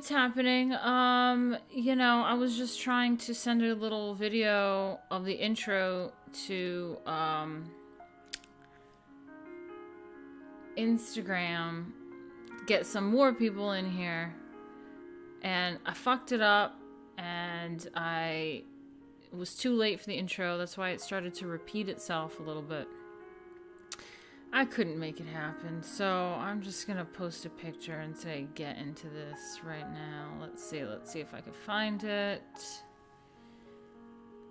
it's happening. You know, I was just trying to send a little video of the intro to, Instagram, get some more people in here, and I fucked it up, and it was too late for the intro. That's why it started to repeat itself a little bit. I couldn't make it happen, so I'm just gonna post a picture and say get into this right now. Let's see if I can find it.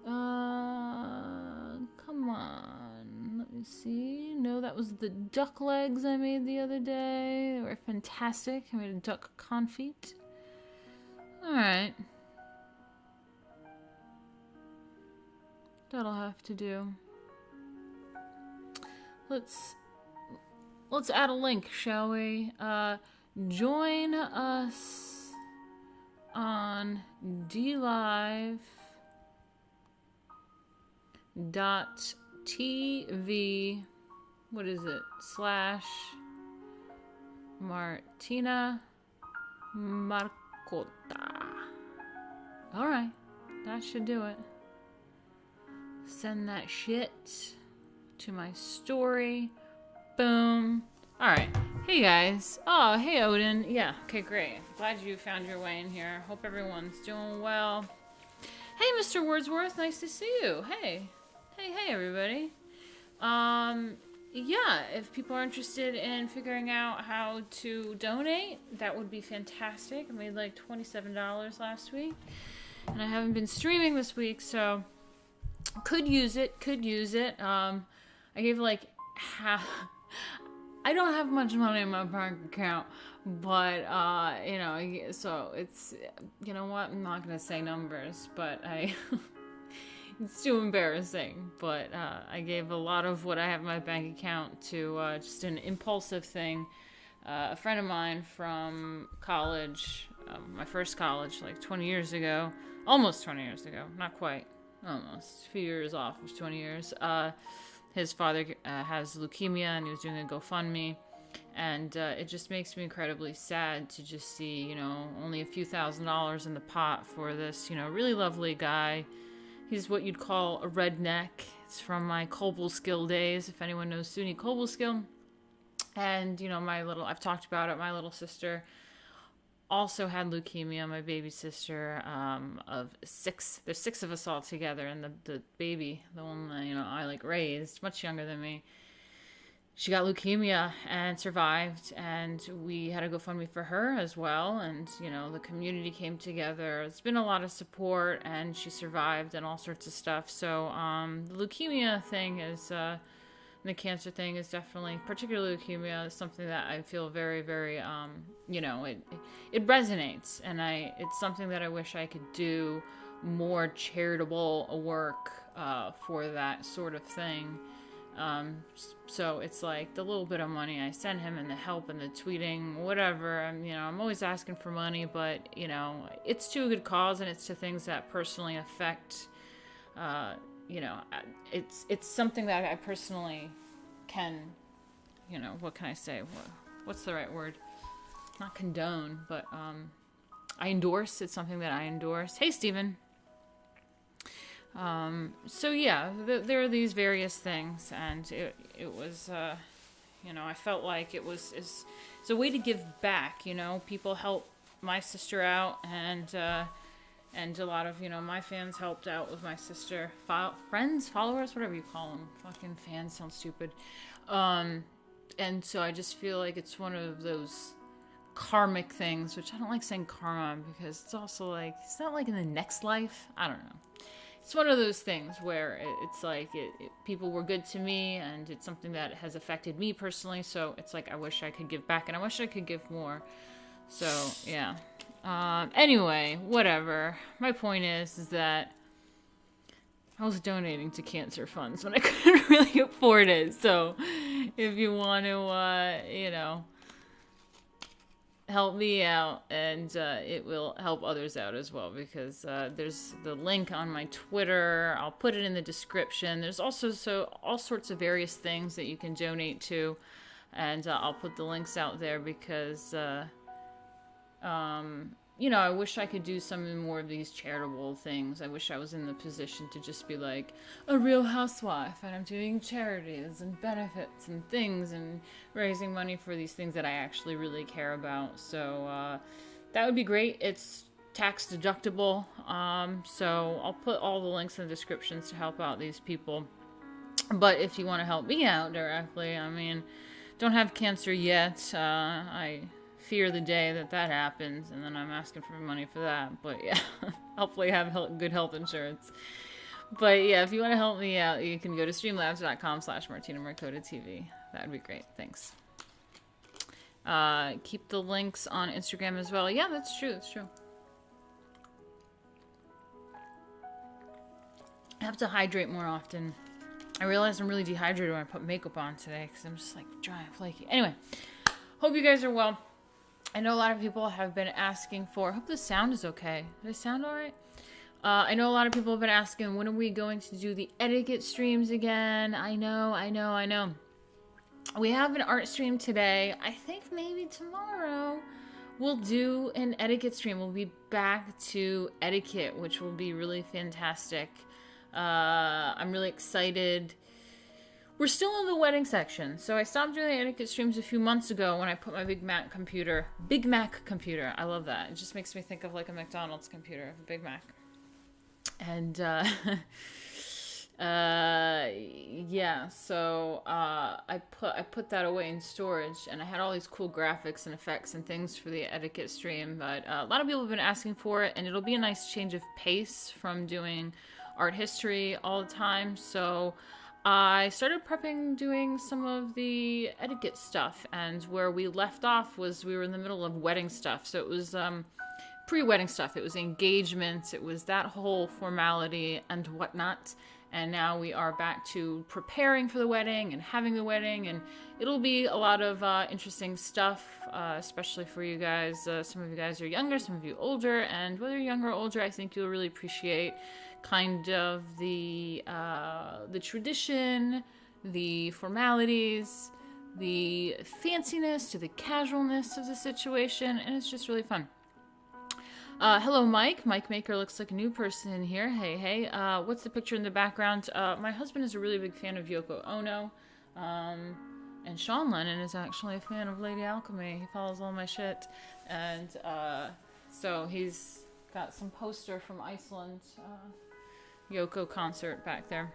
Come on, let me see. No, that was the duck legs I made the other day. They were fantastic. I made a duck confit. Alright. That'll have to do. Let's add a link, shall we? Join us on dlive.tv. What is it? / Martina Markota. Alright, that should do it. Send that shit to my story. Boom. Alright. Hey guys. Oh, hey Odin. Yeah, okay, great. Glad you found your way in here. Hope everyone's doing well. Hey, Mr. Wordsworth. Nice to see you. Hey. Hey, everybody. Yeah, if people are interested in figuring out how to donate, that would be fantastic. I made like $27 last week. And I haven't been streaming this week, so could use it. I gave like half. I don't have much money in my bank account, but you know, so it's, you know what? I'm not gonna say numbers, but it's too embarrassing. But I gave a lot of what I have in my bank account to just an impulsive thing. A friend of mine from college, my first college, like 20 years ago, almost 20 years ago, not quite. Almost. A few years off of 20 years. His father has leukemia, and he was doing a GoFundMe. And it just makes me incredibly sad to just see, you know, only a few $1,000s in the pot for this, you know, really lovely guy. He's what you'd call a redneck. It's from my Cobleskill days, if anyone knows Suni Cobleskill. And, you know, I've talked about it, my little sister also had leukemia, my baby sister, of 6. There's 6 of us all together, and the baby, the one that, you know, I like raised, much younger than me, she got leukemia and survived, and we had a GoFundMe for her as well, and, you know, the community came together. It's been a lot of support, and she survived and all sorts of stuff. So the leukemia thing is the cancer thing is definitely, particularly leukemia, is something that I feel very, very, you know, it resonates, and it's something that I wish I could do more charitable work for that sort of thing. So it's like the little bit of money I send him and the help and the tweeting, whatever, you know, I'm always asking for money, but, you know, it's to a good cause, and it's to things that personally affect, you know, it's something that I personally can, you know, what can I say? What's the right word? Not condone, but I endorse. It's something that I endorse. Hey, Steven. So yeah, there are these various things, and it was, you know, I felt like it's a way to give back. You know, people help my sister out, and a lot of, you know, my fans helped out with my sister. Friends, followers, whatever you call them. Fucking fans sound stupid. And so I just feel like it's one of those karmic things, which I don't like saying karma, because it's also like, it's not like in the next life. I don't know. It's one of those things where it's like people were good to me, and it's something that has affected me personally. So it's like, I wish I could give back, and I wish I could give more. So yeah. Anyway, whatever. My point is that I was donating to cancer funds when I couldn't really afford it. So if you want to, you know, help me out, and it will help others out as well, because there's the link on my Twitter. I'll put it in the description. There's also all sorts of various things that you can donate to, and I'll put the links out there, because you know, I wish I could do some more of these charitable things. I wish I was in the position to just be like a real housewife and I'm doing charities and benefits and things and raising money for these things that I actually really care about. So that would be great. It's tax deductible. So I'll put all the links in the descriptions to help out these people. But if you want to help me out directly, I mean, don't have cancer yet. I fear the day that happens, and then I'm asking for money for that. But yeah, hopefully I have good health insurance. But yeah, if you want to help me out, you can go to streamlabs.com/Martina Markota TV. That would be great. Thanks. Keep the links on Instagram as well. Yeah, that's true. That's true. I have to hydrate more often. I realized I'm really dehydrated when I put makeup on today because I'm just like dry and flaky. Anyway, hope you guys are well. I know a lot of people have been asking for... I hope the sound is okay. Does it sound alright? I know a lot of people have been asking, when are we going to do the etiquette streams again? I know. We have an art stream today. I think maybe tomorrow we'll do an etiquette stream. We'll be back to etiquette, which will be really fantastic. I'm really excited. We're still in the wedding section, so I stopped doing the etiquette streams a few months ago when I put my Big Mac computer, I love that. It just makes me think of like a McDonald's computer, a Big Mac. And, yeah, so, I put that away in storage, and I had all these cool graphics and effects and things for the etiquette stream, but a lot of people have been asking for it, and it'll be a nice change of pace from doing art history all the time, so I started doing some of the etiquette stuff, and where we left off was we were in the middle of wedding stuff. So it was pre-wedding stuff. It was engagements. It was that whole formality and whatnot. And now we are back to preparing for the wedding and having the wedding. And it'll be a lot of interesting stuff, especially for you guys. Some of you guys are younger, some of you older. And whether you're younger or older, I think you'll really appreciate kind of the tradition, the formalities, the fanciness to the casualness of the situation, and it's just really fun. Hello, Mike. Mike Maker looks like a new person in here. Hey. What's the picture in the background? My husband is a really big fan of Yoko Ono, and Sean Lennon is actually a fan of Lady Alchemy. He follows all my shit, and so he's got some poster from Iceland. Yoko concert back there.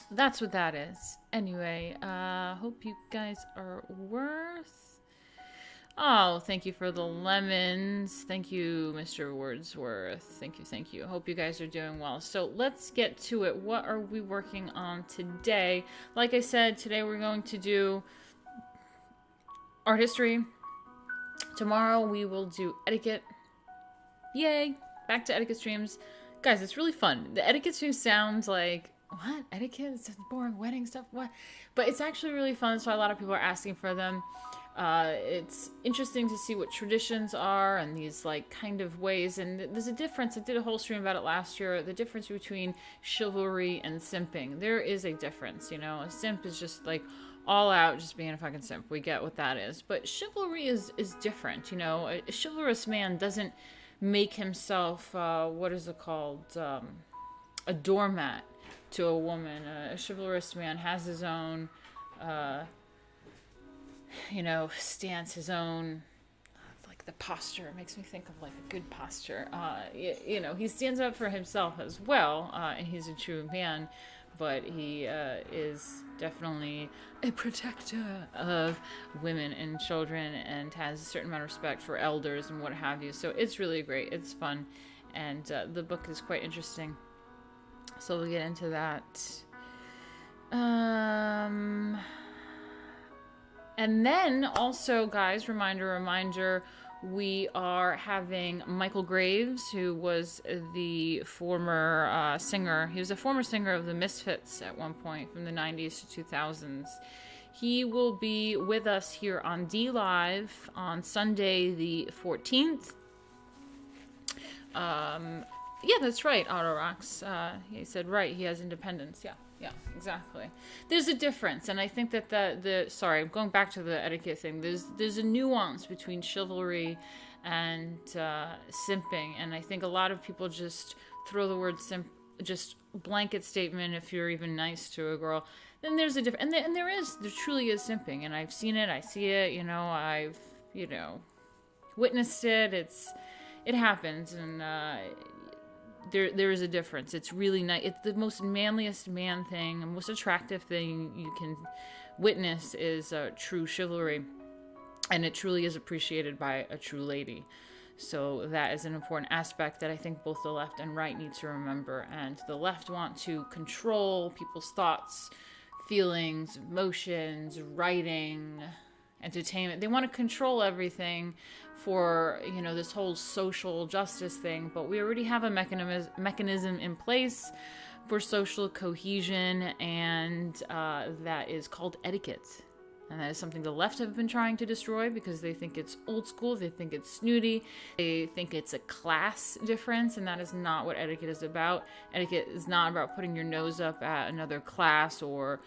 That's what that is. Anyway, hope you guys are worth. Oh, thank you for the lemons. Thank you, Mr. Wordsworth. Thank you. Hope you guys are doing well. So let's get to it. What are we working on today? Like I said, today we're going to do art history. Tomorrow we will do etiquette. Yay! Back to etiquette streams. Guys, it's really fun. The etiquette stream sounds like, what? Etiquette? It's just boring wedding stuff? What? But it's actually really fun, so a lot of people are asking for them. It's interesting to see what traditions are and these, like, kind of ways. And there's a difference. I did a whole stream about it last year. The difference between chivalry and simping. There is a difference, you know? A simp is just, like, all out just being a fucking simp. We get what that is. But chivalry is different, you know? A chivalrous man doesn't make himself, what is it called, a doormat to a woman. A chivalrous man has his own, you know, stance, his own, like the posture. It makes me think of like a good posture. You know, he stands up for himself as well, and he's a true man, but he is definitely a protector of women and children and has a certain amount of respect for elders and what have you. So it's really great. It's fun. And the book is quite interesting. So we'll get into that. And then also, guys, reminder, we are having Michael Graves, who was the former singer. He was a former singer of the Misfits at one point from the 90s to 2000s. He will be with us here on D Live on Sunday the 14th. Yeah, that's right, Autorox. He said, right, he has independence. Yeah, exactly. There's a difference, and I think that sorry, going back to the etiquette thing, there's a nuance between chivalry and simping, and I think a lot of people just throw the word simp, just blanket statement if you're even nice to a girl. Then there's a difference, and there truly is simping, and I've seen it, I see it, I've, witnessed it, it happens, and there is a difference. It's really nice. It's the most manliest man thing, the most attractive thing you can witness is true chivalry, and it truly is appreciated by a true lady. So that is an important aspect that I think both the left and right need to remember. And the left want to control people's thoughts, feelings, emotions, writing, entertainment. They want to control everything for, this whole social justice thing, but we already have a mechanism in place for social cohesion, and that is called etiquette. And that is something the left have been trying to destroy because they think it's old school, they think it's snooty, they think it's a class difference, and that is not what etiquette is about. Etiquette is not about putting your nose up at another class or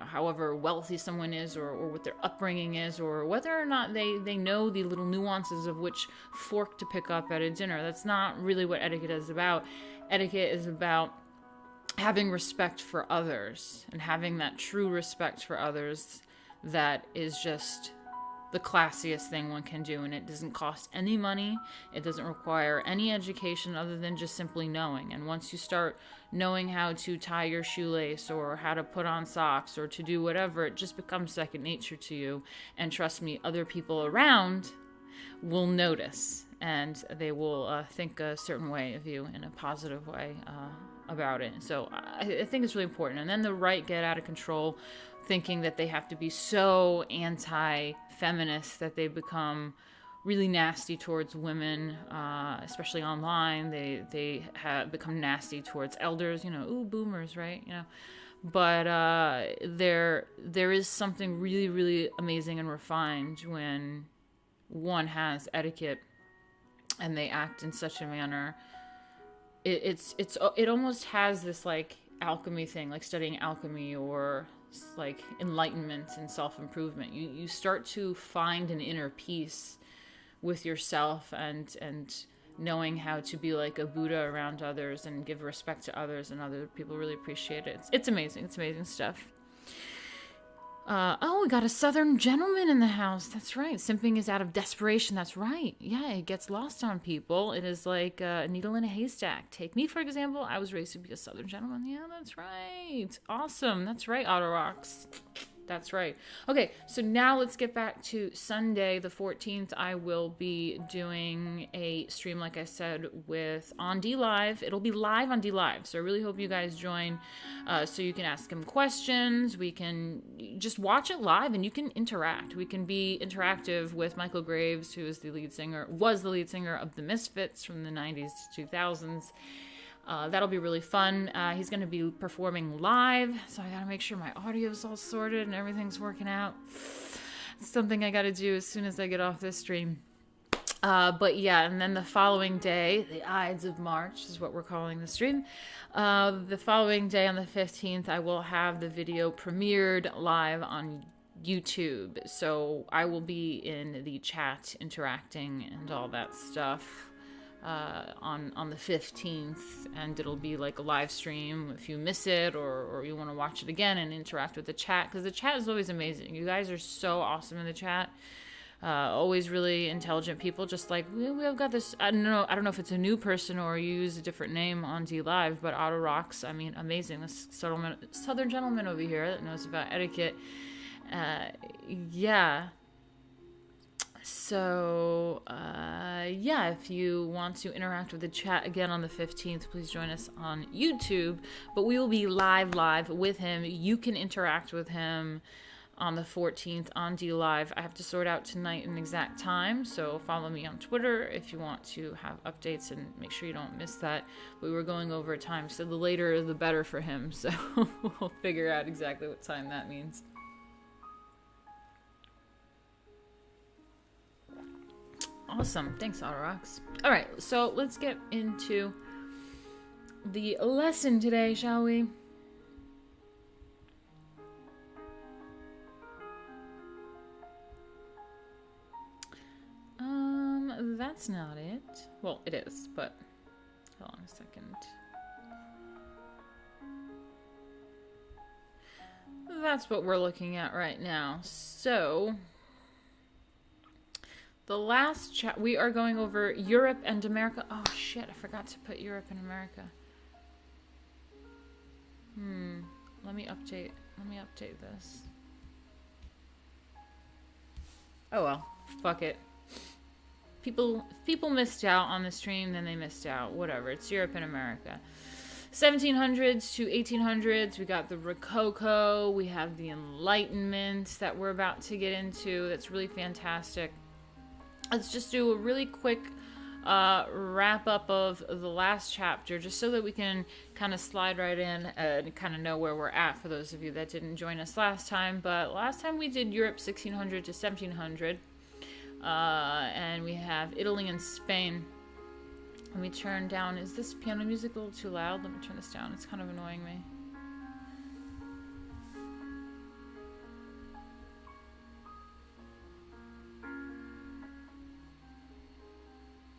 however wealthy someone is, or what their upbringing is, or whether or not they know the little nuances of which fork to pick up at a dinner. That's not really what etiquette is about. Etiquette is about having respect for others, and having that true respect for others that is just the classiest thing one can do, and it doesn't cost any money. It doesn't require any education other than just simply knowing. And once you start knowing how to tie your shoelace, or how to put on socks, or to do whatever, it just becomes second nature to you. And trust me, other people around will notice, and they will think a certain way of you in a positive way about it. So I think it's really important. And then the right get out of control, thinking that they have to be so anti-feminist that they become really nasty towards women, especially online. They have become nasty towards elders, ooh, boomers, right? But there is something really, really amazing and refined when one has etiquette and they act in such a manner. It almost has this like alchemy thing, like studying alchemy, or like enlightenment and self-improvement. You start to find an inner peace with yourself, and knowing how to be like a Buddha around others and give respect to others, and other people really appreciate it. It's amazing. It's amazing stuff. We got a Southern gentleman in the house. That's right. Simping is out of desperation. That's right. Yeah, it gets lost on people. It is like a needle in a haystack. Take me, for example. I was raised to be a Southern gentleman. Yeah, that's right. Awesome. That's right, Autorox. That's right. Okay, so now let's get back to Sunday, the 14th. I will be doing a stream, like I said, with on D Live. It'll be live on D Live, so I really hope you guys join, so you can ask him questions. We can just watch it live, and you can interact. We can be interactive with Michael Graves, who was the lead singer of the Misfits from the 90s to 2000s. That'll be really fun. He's going to be performing live, so I got to make sure my audio's all sorted and everything's working out. It's something I got to do as soon as I get off this stream. But yeah, and then the following day, the Ides of March is what we're calling the stream. The following day, on the 15th, I will have the video premiered live on YouTube. So I will be in the chat interacting and all that stuff. On the 15th, and it'll be like a live stream if you miss it, or you want to watch it again and interact with the chat, because the chat is always amazing. You guys are so awesome in the chat. Always really intelligent people, just like we've got this. I don't know if it's a new person or you use a different name on D Live, but Autorox, I mean, amazing. This Southern gentleman over here that knows about etiquette. Yeah. So, if you want to interact with the chat again on the 15th, please join us on YouTube. But we will be live with him. You can interact with him on the 14th on D Live. I have to sort out tonight an exact time, so follow me on Twitter if you want to have updates and make sure you don't miss that. We were going over time, so the later the better for him, so we'll figure out exactly what time that means. Awesome. Thanks, Autorox. All right, so let's get into the lesson today, shall we? That's not it. Well, it is, but hold on a second. That's what we're looking at right now. So, the last we are going over Europe and America. Oh shit, I forgot to put Europe and America. Let me update this. Oh well, fuck it. If people missed out on the stream, then they missed out. Whatever. It's Europe and America. 1700s to 1800s, we got the Rococo. We have the Enlightenment that we're about to get into. That's really fantastic. Let's just do a really quick wrap up of the last chapter, just so that we can kind of slide right in and kind of know where we're at for those of you that didn't join us last time. But last time we did Europe 1600 to 1700. And we have Italy and Spain. Let me turn down. Is this piano music a little too loud? Let me turn this down. It's kind of annoying me.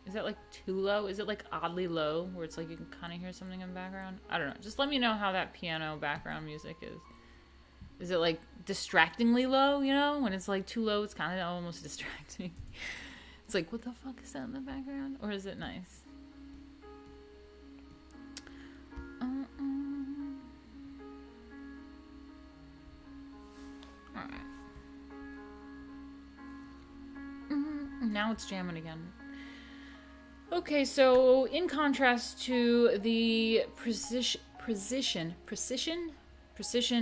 Is that like too low? Is it like oddly low where it's like you can kind of hear something in the background? I don't know. Just let me know how that piano background music is. Is it like distractingly low, you know? When it's like too low, it's kind of almost distracting. It's like, what the fuck is that in the background? Or is it nice? Alright. Now it's jamming again. Okay, so in contrast to the precision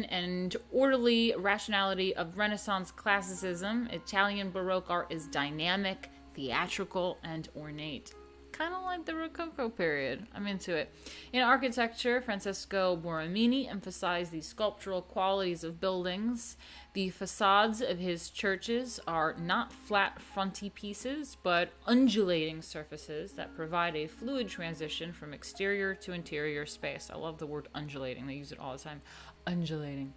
and orderly rationality of Renaissance classicism, Italian Baroque art is dynamic, theatrical, and ornate. Kind of like the Rococo period. I'm into it. In architecture, Francesco Borromini emphasized the sculptural qualities of buildings. The facades of his churches are not flat frontispieces, but undulating surfaces that provide a fluid transition from exterior to interior space. I love the word undulating. They use it all the time. Undulating.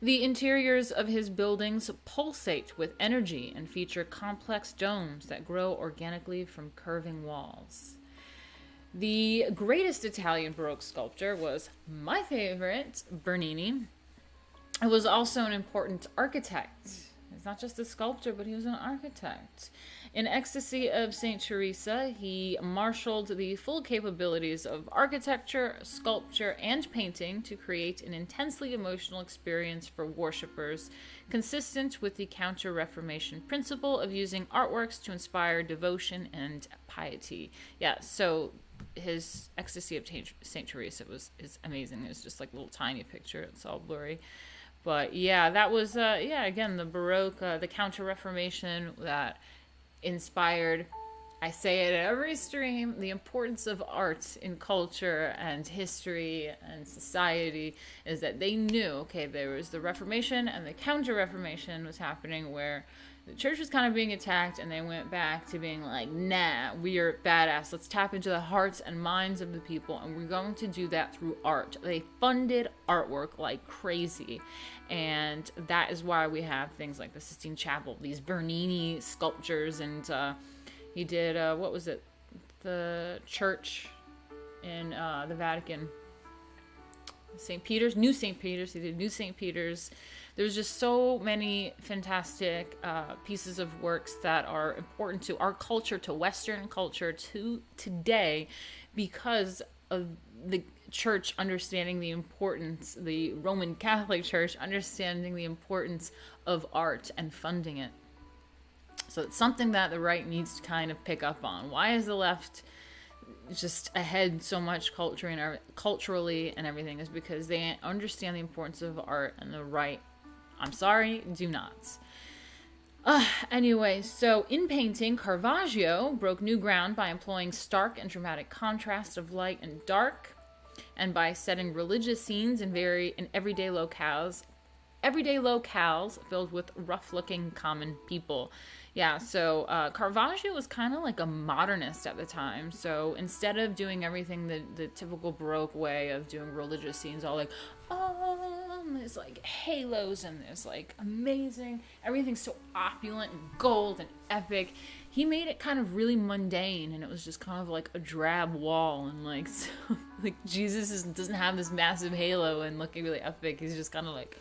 The interiors of his buildings pulsate with energy and feature complex domes that grow organically from curving walls. The greatest Italian Baroque sculptor was my favorite, Bernini. He was also an important architect. He's not just a sculptor, but he was an architect. In Ecstasy of St. Teresa, he marshaled the full capabilities of architecture, sculpture, and painting to create an intensely emotional experience for worshippers, consistent with the Counter-Reformation principle of using artworks to inspire devotion and piety. Yeah, so his Ecstasy of St. Teresa is amazing. It's just like a little tiny picture. It's all blurry. But yeah, that was, again, the Baroque, the Counter-Reformation that inspired, I say it at every stream, the importance of art in culture and history and society is that they knew, okay, there was the Reformation and the Counter-Reformation was happening where the church was kind of being attacked and they went back to being like, nah, we are badass. Let's tap into the hearts and minds of the people and we're going to do that through art. They funded artwork like crazy. And that is why we have things like the Sistine Chapel, these Bernini sculptures, and he did, what was it? The church in the Vatican. St. Peter's, New St. Peter's. He did New St. Peter's. There's just so many fantastic pieces of works that are important to our culture, to Western culture, to today, because of the church understanding the importance, the Roman Catholic Church understanding the importance of art and funding it. So it's something that the right needs to kind of pick up on. Why is the left just ahead so much culturally and everything? Is because they understand the importance of art, and the right, I'm sorry, do not. Anyway, so in painting, Caravaggio broke new ground by employing stark and dramatic contrast of light and dark, and by setting religious scenes in everyday locales. everyday locales filled with rough-looking common people. Yeah, so Caravaggio was kind of like a modernist at the time. So instead of doing everything the typical Baroque way of doing religious scenes, all like, oh, there's like halos and there's like amazing, everything's so opulent and gold and epic. He made it kind of really mundane, and it was just kind of like a drab wall, and like, so, like Jesus doesn't have this massive halo and looking really epic. He's just kind of like,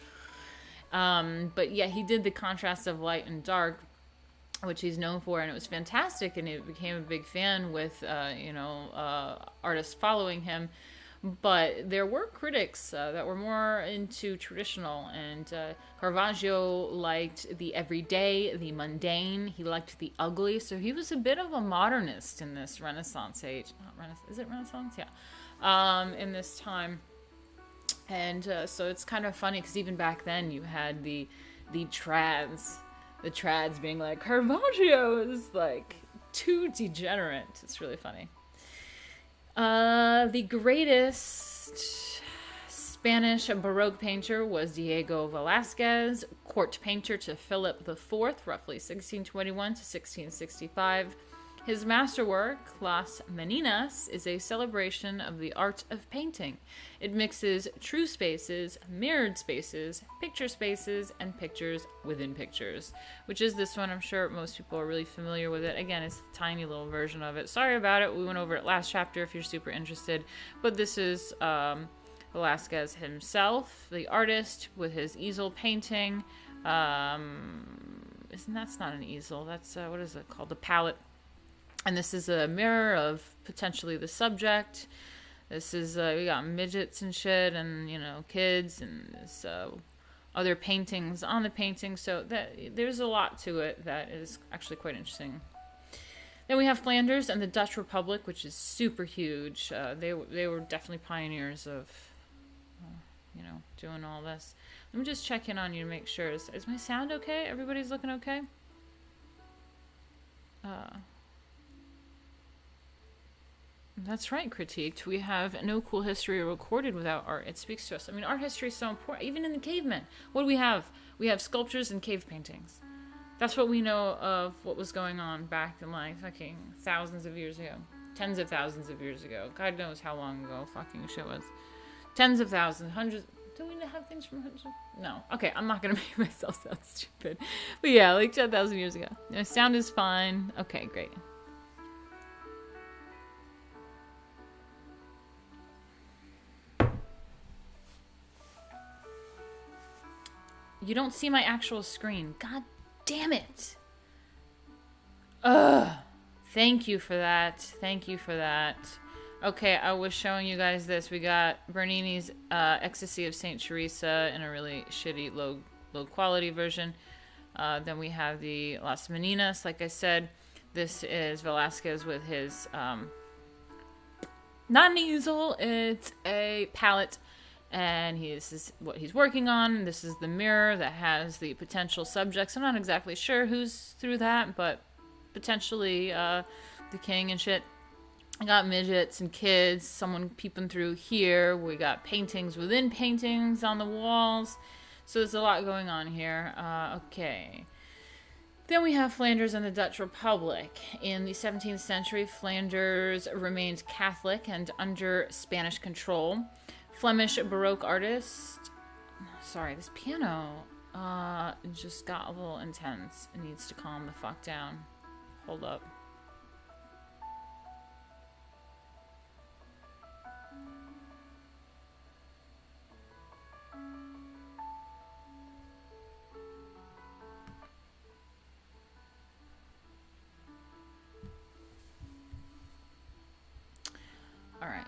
but yeah, he did the contrast of light and dark, which he's known for, and it was fantastic, and it became a big fan with, artists following him. But there were critics that were more into traditional, and Caravaggio liked the everyday, the mundane. He liked the ugly, so he was a bit of a modernist in this Renaissance age. Is it Renaissance? Yeah. In this time. And so it's kind of funny, because even back then you had the trads. The trads being like, Caravaggio is like too degenerate. It's really funny. The greatest Spanish Baroque painter was Diego Velázquez, court painter to Philip IV, roughly 1621 to 1665. His masterwork, Las Meninas, is a celebration of the art of painting. It mixes true spaces, mirrored spaces, and pictures within pictures, which is this one. I'm sure most people are really familiar with it. Again, it's a tiny little version of it. Sorry about it. We went over it last chapter if you're super interested. But this is Velázquez himself, the artist, with his easel painting. That's not an easel. That's, what is it called? The palette. And this is a mirror of potentially the subject. This is, we got midgets and shit, and, kids, and this, other paintings on the painting. So there's a lot to it that is actually quite interesting. Then we have Flanders and the Dutch Republic, which is super huge. They were definitely pioneers of, doing all this. Let me just check in on you to make sure. Is my sound okay? Everybody's looking okay? That's right, critiqued. We have no cool history recorded without art. It speaks to us. I mean, art history is so important. Even in the cavemen. What do we have? We have sculptures and cave paintings. That's what we know of what was going on back in, like, fucking thousands of years ago. Tens of thousands of years ago. God knows how long ago fucking shit was. Tens of thousands, hundreds. Do we have things from hundreds? No. Okay, I'm not going to make myself sound stupid. But yeah, like 10,000 years ago. Sound is fine. Okay, great. You don't see my actual screen. God damn it. Ugh. Thank you for that. Thank you for that. Okay, I was showing you guys this. We got Bernini's Ecstasy of St. Teresa in a really shitty, low quality version. Then we have the Las Meninas. Like I said, this is Velázquez with his, not an easel, it's a palette. And this is what he's working on. This is the mirror that has the potential subjects. I'm not exactly sure who's through that, but potentially the king and shit. I got midgets and kids, someone peeping through here. We got paintings within paintings on the walls. So there's a lot going on here. Okay. Then we have Flanders and the Dutch Republic. In the 17th century, Flanders remained Catholic and under Spanish control. Flemish Baroque artist. Sorry, this piano just got a little intense. It needs to calm the fuck down. Hold up. All right.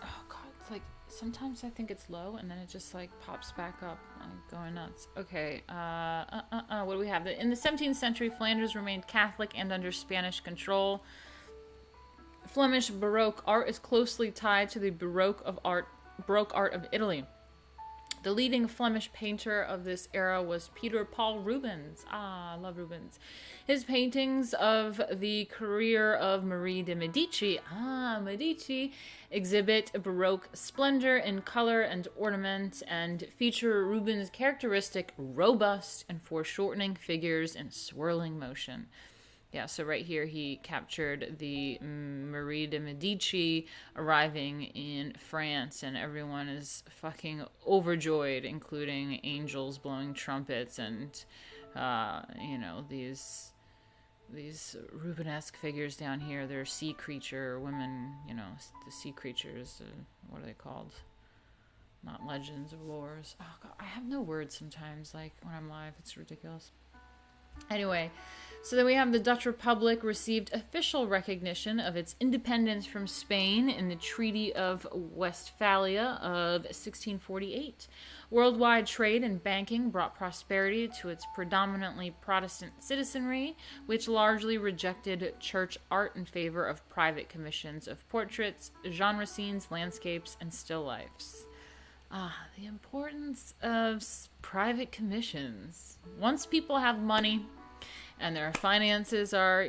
Oh God, it's like sometimes I think it's low and then it just like pops back up, like going nuts. Okay. What do we have? In the 17th century, Flanders remained Catholic and under Spanish control. Flemish Baroque art is closely tied to the Baroque art of Italy. The leading Flemish painter of this era was Peter Paul Rubens. Ah, I love Rubens. His paintings of the career of Marie de Medici, Medici, exhibit Baroque splendor in color and ornament and feature Rubens' characteristic robust and foreshortening figures in swirling motion. Yeah, so right here he captured the Marie de Medici arriving in France, and everyone is fucking overjoyed, including angels blowing trumpets and, these Rubenesque figures down here. They're sea creature women, the sea creatures. What are they called? Not legends or lores. Oh, God, I have no words sometimes, like, when I'm live. It's ridiculous. Anyway, so then we have the Dutch Republic received official recognition of its independence from Spain in the Treaty of Westphalia of 1648. Worldwide trade and banking brought prosperity to its predominantly Protestant citizenry, which largely rejected church art in favor of private commissions of portraits, genre scenes, landscapes, and still lifes. Ah, the importance of private commissions. Once people have money and their finances are,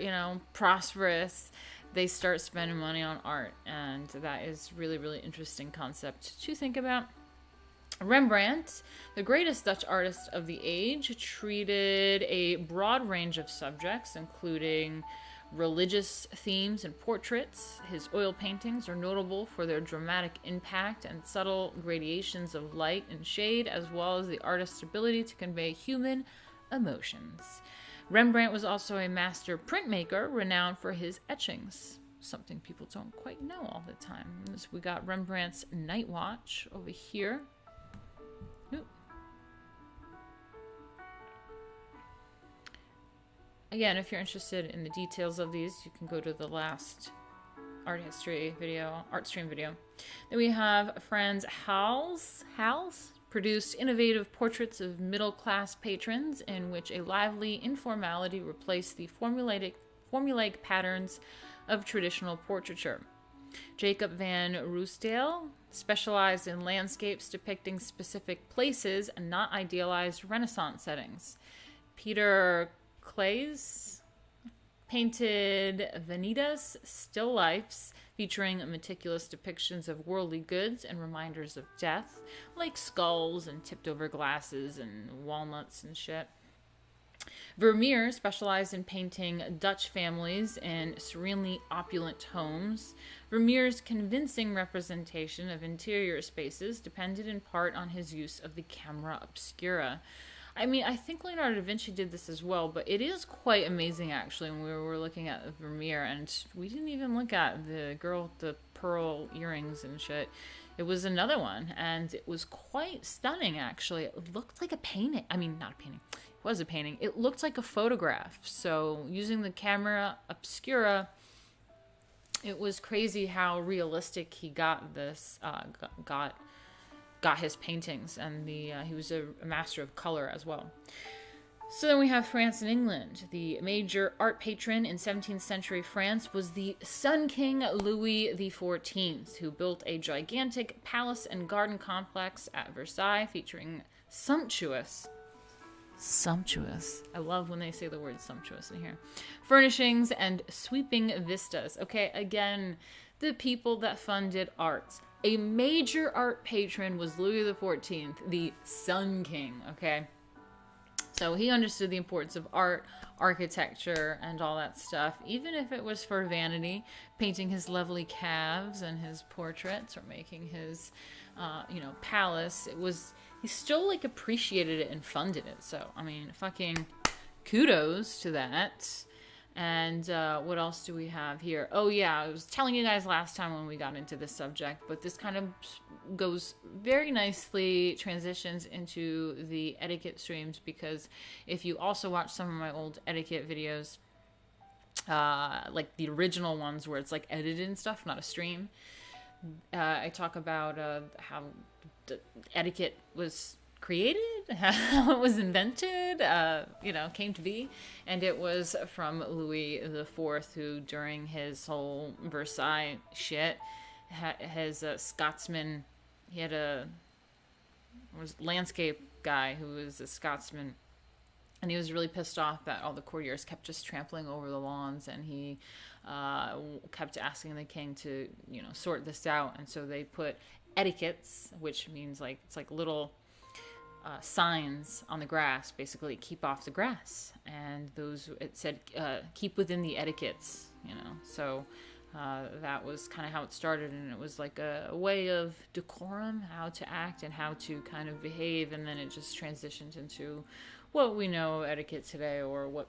prosperous, they start spending money on art. And that is really, really interesting concept to think about. Rembrandt, the greatest Dutch artist of the age, treated a broad range of subjects, including religious themes and portraits. His oil paintings are notable for their dramatic impact and subtle gradations of light and shade, as well as the artist's ability to convey human emotions. Rembrandt was also a master printmaker, renowned for his etchings, something people don't quite know all the time. So we got Rembrandt's Night Watch over here. Ooh. Again, if you're interested in the details of these, you can go to the last art stream video. Then we have Frans Hals produced innovative portraits of middle-class patrons in which a lively informality replaced the formulaic patterns of traditional portraiture. Jacob van Ruisdael specialized in landscapes depicting specific places and not idealized Renaissance settings. Peter Claes painted Vanitas still lifes featuring meticulous depictions of worldly goods and reminders of death, like skulls and tipped over glasses and walnuts and shit. Vermeer specialized in painting Dutch families in serenely opulent homes. Vermeer's convincing representation of interior spaces depended in part on his use of the camera obscura. I mean, I think Leonardo da Vinci did this as well, but it is quite amazing, actually, when we were looking at Vermeer, and we didn't even look at the girl with the pearl earrings and shit. It was another one, and it was quite stunning, actually. It looked like a painting. I mean, not a painting. It was a painting. It looked like a photograph. So, using the camera obscura, it was crazy how realistic he got this, got his paintings, and he was a master of color as well. So then we have France and England. The major art patron in 17th century France was the Sun King Louis XIV, who built a gigantic palace and garden complex at Versailles featuring sumptuous, I love when they say the word sumptuous in here, furnishings and sweeping vistas. Okay, again, the people that funded arts. A major art patron was Louis XIV, the Sun King, okay? So he understood the importance of art, architecture, and all that stuff, even if it was for vanity, painting his lovely calves and his portraits or making his, palace. He still, appreciated it and funded it. So, I mean, fucking kudos to that. And what else do we have here? Oh, yeah, I was telling you guys last time when we got into this subject, but this kind of goes very nicely, transitions into the etiquette streams, because if you also watch some of my old etiquette videos, like the original ones where it's edited and stuff, not a stream, I talk about how the etiquette was created, how it was invented, came to be. And it was from Louis IV, who during his whole Versailles shit, his Scotsman, he had was landscape guy who was a Scotsman, and he was really pissed off that all the courtiers kept just trampling over the lawns, and he kept asking the king to, sort this out. And so they put etiquettes, which means it's like little signs on the grass, basically keep off the grass, and it said keep within the etiquettes, So that was kind of how it started, and it was like a way of decorum, how to act and how to kind of behave, and then it just transitioned into what we know etiquette today, or what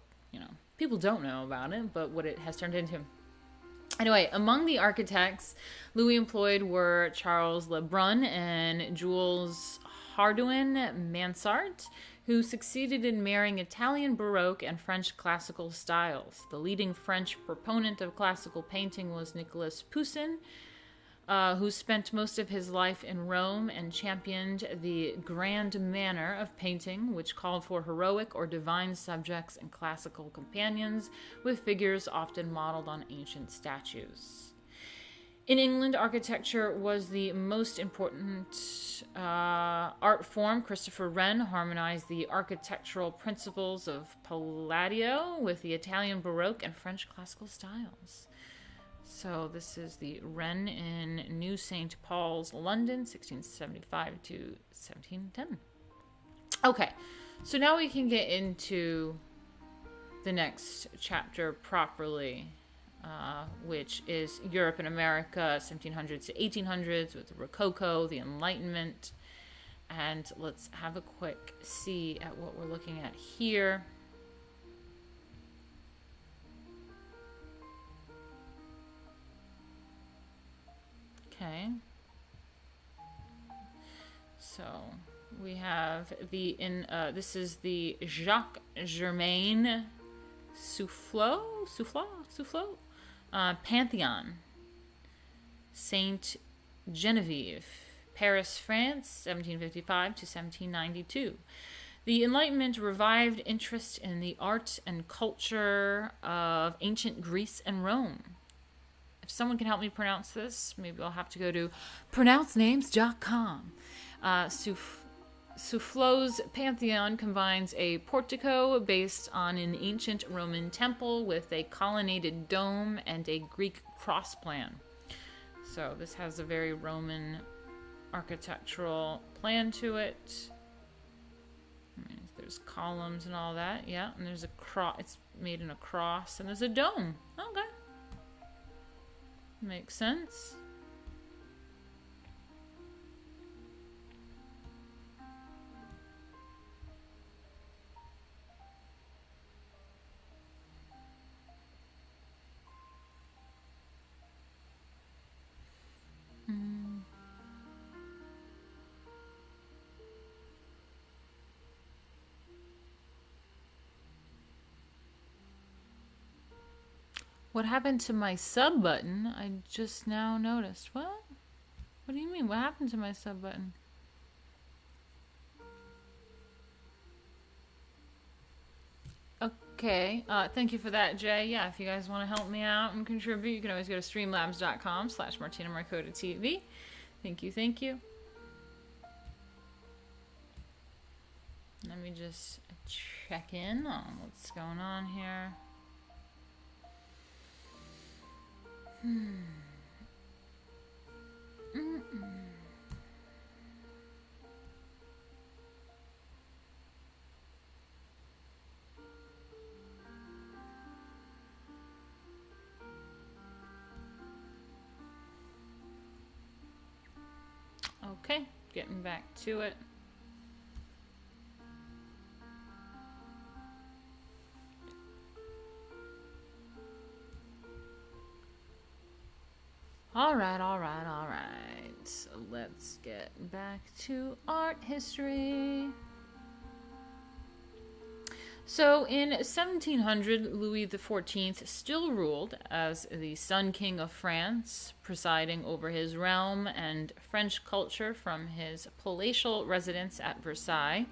people don't know about it, but what it has turned into. Anyway, among the architects Louis employed were Charles Lebrun and Jules Hardouin Mansart, who succeeded in marrying Italian Baroque and French classical styles. The leading French proponent of classical painting was Nicolas Poussin, who spent most of his life in Rome and championed the grand manner of painting, which called for heroic or divine subjects and classical companions, with figures often modeled on ancient statues. In England, architecture was the most important art form. Christopher Wren harmonized the architectural principles of Palladio with the Italian Baroque and French classical styles. So this is the Wren in New St. Paul's, London, 1675 to 1710. Okay, so now we can get into the next chapter properly, which is Europe and America, 1700s to 1800s, with the Rococo, the Enlightenment. And let's have a quick see at what we're looking at here. Okay. So we have this is the Jacques Germain Soufflot Pantheon, Saint Genevieve, Paris, France, 1755 to 1792. The Enlightenment revived interest in the art and culture of ancient Greece and Rome. If someone can help me pronounce this, maybe I'll have to go to pronouncenames.com. Soufflot's Pantheon combines a portico based on an ancient Roman temple with a colonnaded dome and a Greek cross plan. So this has a very Roman architectural plan to it. There's columns and all that, yeah. And there's a cross. It's made in a cross, and there's a dome. Okay. Makes sense. What happened to my sub button? I just now noticed. What? What do you mean? What happened to my sub button? Okay. Thank you for that, Jay. Yeah, if you guys want to help me out and contribute, you can always go to streamlabs.com/Martina Markota TV. Thank you. Thank you. Let me just check in on what's going on here. Okay, getting back to it. All right. So let's get back to art history. So in 1700, Louis XIV still ruled as the Sun King of France, presiding over his realm and French culture from his palatial residence at Versailles.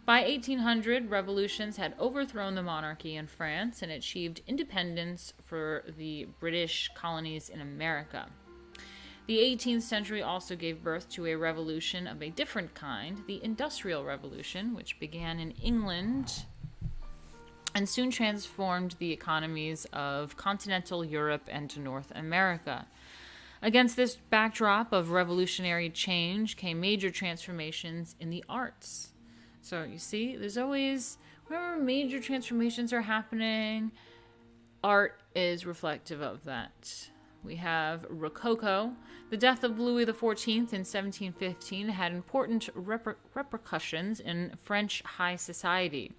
By 1800, revolutions had overthrown the monarchy in France and achieved independence for the British colonies in America. The 18th century also gave birth to a revolution of a different kind, the Industrial Revolution, which began in England and soon transformed the economies of continental Europe and North America. Against this backdrop of revolutionary change came major transformations in the arts. So you see, there's always, whenever major transformations are happening, art is reflective of that. We have Rococo. The death of Louis XIV in 1715 had important repercussions in French high society.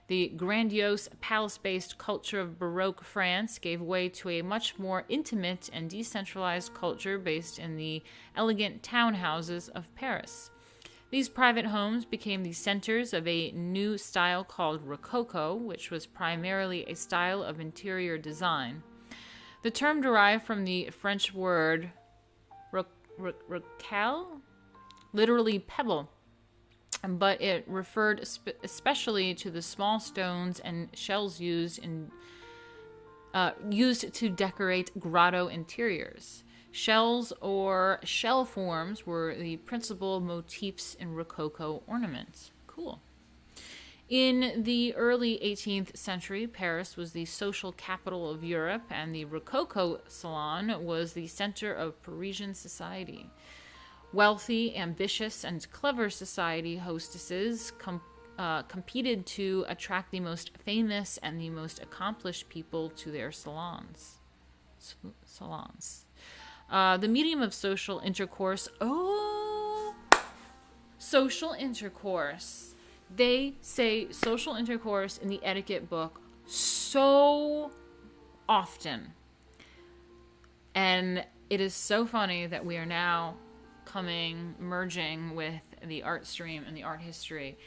The grandiose palace-based culture of Baroque France gave way to a much more intimate and decentralized culture based in the elegant townhouses of Paris. These private homes became the centers of a new style called Rococo, which was primarily a style of interior design. The term derived from the French word rocaille, literally pebble, but it referred especially to the small stones and shells used to decorate grotto interiors. Shells or shell forms were the principal motifs in Rococo ornaments. Cool. In the early 18th century, Paris was the social capital of Europe, and the Rococo salon was the center of Parisian society. Wealthy, ambitious, and clever society hostesses competed to attract the most famous and the most accomplished people to their salons. The medium of social intercourse. Oh, social intercourse. They say social intercourse in the etiquette book so often. And it is so funny that we are now merging with the art stream and the art history,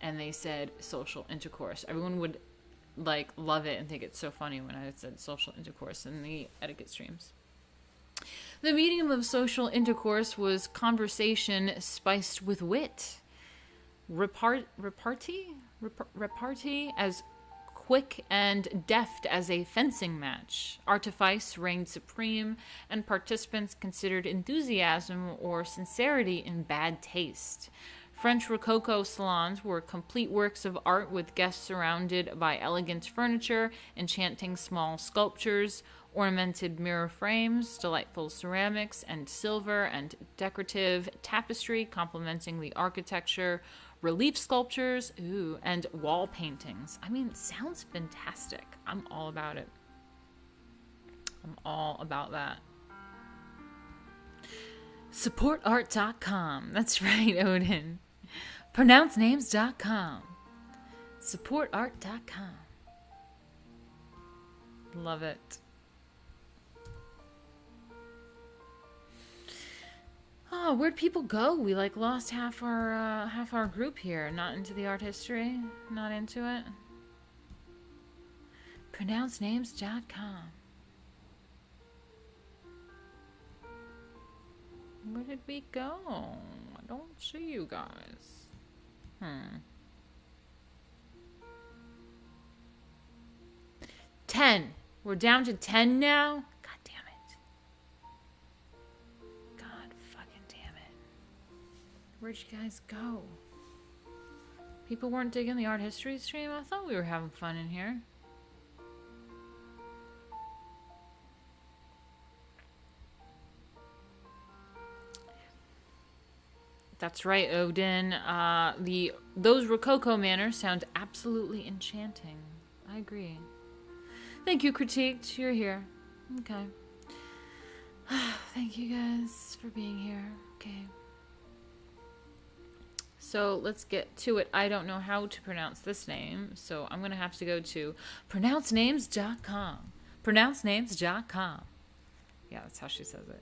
and they said social intercourse. Everyone would love it and think it's so funny when I said social intercourse in the etiquette streams. The medium of social intercourse was conversation spiced with wit. Repartee as quick and deft as a fencing match. Artifice reigned supreme, and participants considered enthusiasm or sincerity in bad taste. French Rococo salons were complete works of art with guests surrounded by elegant furniture, enchanting small sculptures, ornamented mirror frames, delightful ceramics and silver, and decorative tapestry complementing the architecture, relief sculptures, and wall paintings. I mean, sounds fantastic. I'm all about it. I'm all about that. SupportArt.com. That's right, Odin. PronounceNames.com. SupportArt.com. Love it. Oh, where'd people go? We lost half our group here. Not into the art history. Not into it. PronounceNames.com. Where did we go? I don't see you guys. 10. We're down to 10 now? God damn it. God fucking damn it. Where'd you guys go? People weren't digging the art history stream? I thought we were having fun in here. That's right, Odin. Those Rococo manners sound absolutely enchanting. I agree. Thank you, Critiqued. You're here. Okay. Thank you guys for being here. Okay. So let's get to it. I don't know how to pronounce this name, so I'm going to have to go to pronouncenames.com. Pronouncenames.com. Yeah, that's how she says it.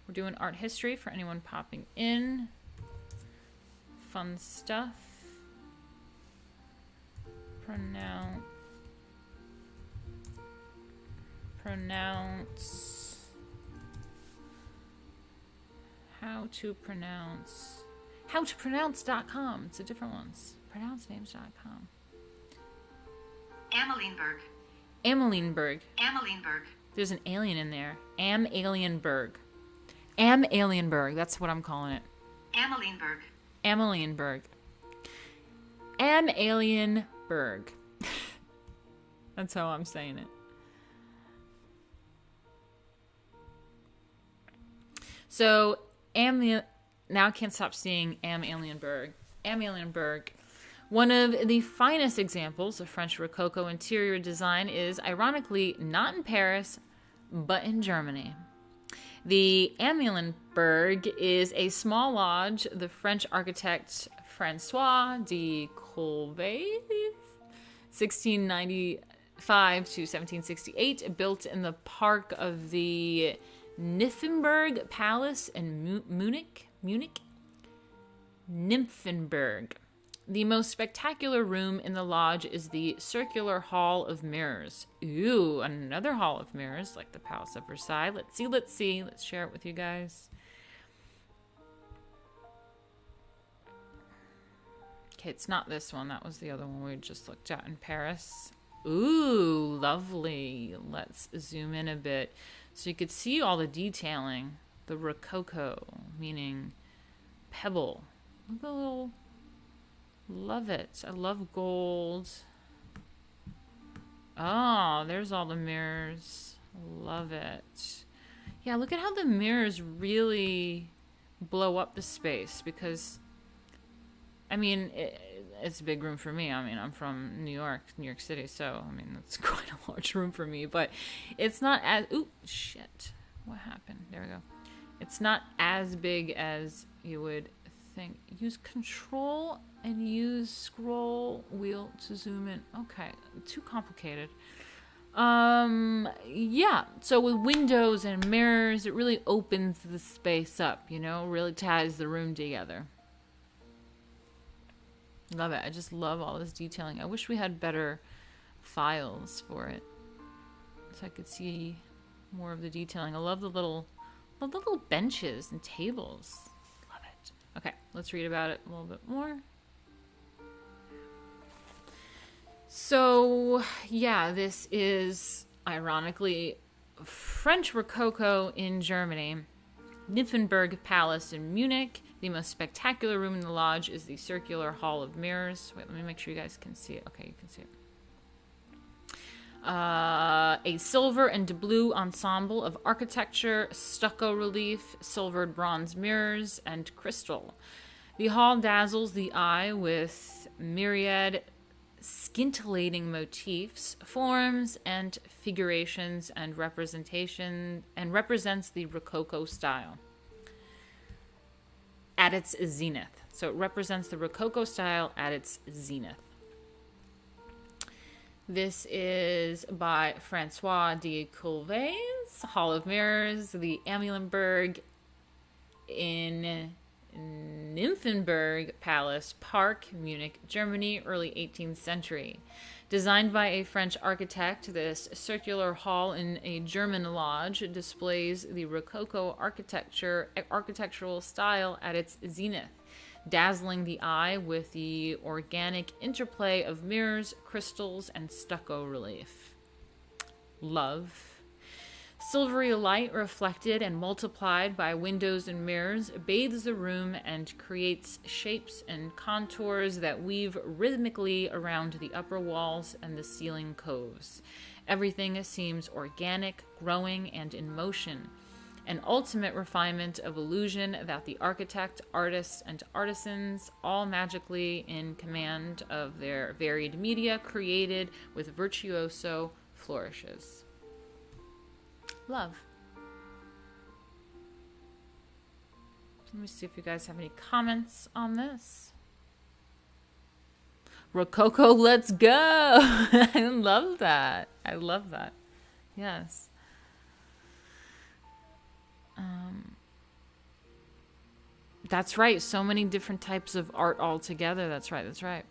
We're doing art history for anyone popping in. Fun stuff. Pronounce. How to pronounce. Howtopronounce.com. It's a different one. PronounceNames.com. Amalienburg. Amalienburg. Amalienburg. There's an alien in there. Amalienburg. Amalienburg. That's what I'm calling it. Amalienburg. Amalienburg. Amalienburg. That's how I'm saying it. So, now I can't stop seeing Amalienburg. Amalienburg. One of the finest examples of French Rococo interior design is, ironically, not in Paris, but in Germany. The Amalienburg is a small lodge the French architect François de Courville, 1695 to 1768, built in the park of the Nymphenburg Palace in Munich. Nymphenburg. The most spectacular room in the lodge is the circular Hall of Mirrors. Ooh, another Hall of Mirrors, like the Palace of Versailles. Let's see. Let's share it with you guys. Okay, it's not this one. That was the other one we just looked at in Paris. Ooh, lovely. Let's zoom in a bit so you could see all the detailing. The Rococo, meaning pebble. Look at the little... Love it. I love gold. Oh, there's all the mirrors. Love it. Yeah, look at how the mirrors really blow up the space, because, I mean, it's a big room for me. I mean, I'm from New York City, so, I mean, it's quite a large room for me, but it's not as, ooh, shit. What happened? There we go. It's not as big as you would think. Use control and use scroll wheel to zoom in. Okay, too complicated. Yeah, so with windows and mirrors, it really opens the space up, you know, really ties the room together. Love it. I just love all this detailing. I wish we had better files for it so I could see more of the detailing. I love the little benches and tables. Love it. Okay, let's read about it a little bit more. So, yeah, this is, ironically, French Rococo in Germany. Nymphenburg Palace in Munich. The most spectacular room in the lodge is the circular Hall of Mirrors. Wait, let me make sure you guys can see it. Okay, you can see it. A silver and blue ensemble of architecture, stucco relief, silvered bronze mirrors, and crystal. The hall dazzles the eye with myriad scintillating motifs, forms, and figurations, and representation, and represents the Rococo style at its zenith. So it represents the Rococo style at its zenith. This is by François de Courville's Hall of Mirrors, the Amalienburg in Nymphenburg Palace Park, Munich, Germany, early 18th century. Designed by a French architect, this circular hall in a German lodge displays the Rococo architectural style at its zenith, dazzling the eye with the organic interplay of mirrors, crystals, and stucco relief. Love. Silvery light reflected and multiplied by windows and mirrors bathes the room and creates shapes and contours that weave rhythmically around the upper walls and the ceiling coves. Everything seems organic, growing, and in motion. An ultimate refinement of illusion that the architect, artists, and artisans, all magically in command of their varied media, created with virtuoso flourishes. Love. Let me see if you guys have any comments on this. Rococo, let's go! I love that. I love that. Yes. That's right. So many different types of art all together. That's right. That's right.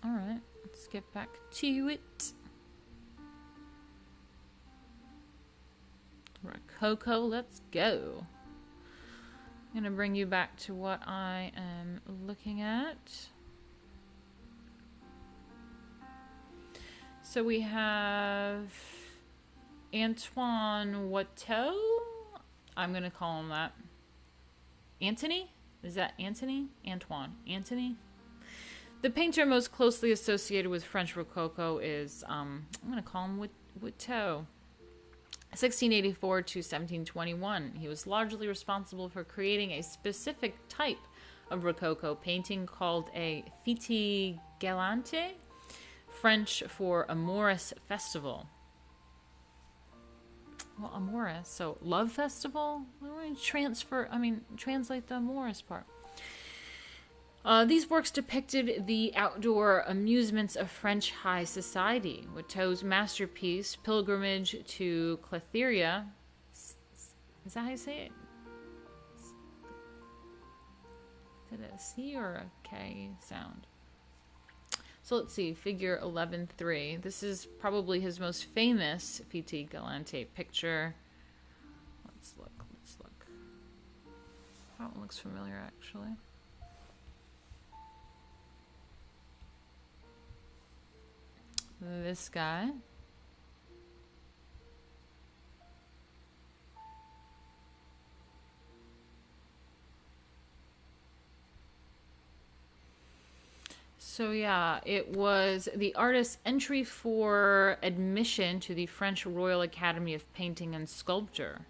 All right, let's get back to it. Rococo. Let's go. I'm going to bring you back to what I am looking at. So we have Antoine Watteau. I'm going to call him that. Anthony? Is that Anthony? Antoine. Anthony? The painter most closely associated with French Rococo is, I'm going to call him Watteau. 1684 to 1721. He was largely responsible for creating a specific type of Rococo painting called a fête galante, French for amorous festival. Well, amorous, so love festival? Translate the amorous part. These works depicted the outdoor amusements of French high society. Watteau's masterpiece, Pilgrimage to Clotharia, is that how you say it? Is it a C or a K sound? So let's see, figure 11.3. This is probably his most famous Fête Galante picture. Let's look. That one looks familiar, actually. This guy. So yeah, it was the artist's entry for admission to the French Royal Academy of Painting and Sculpture.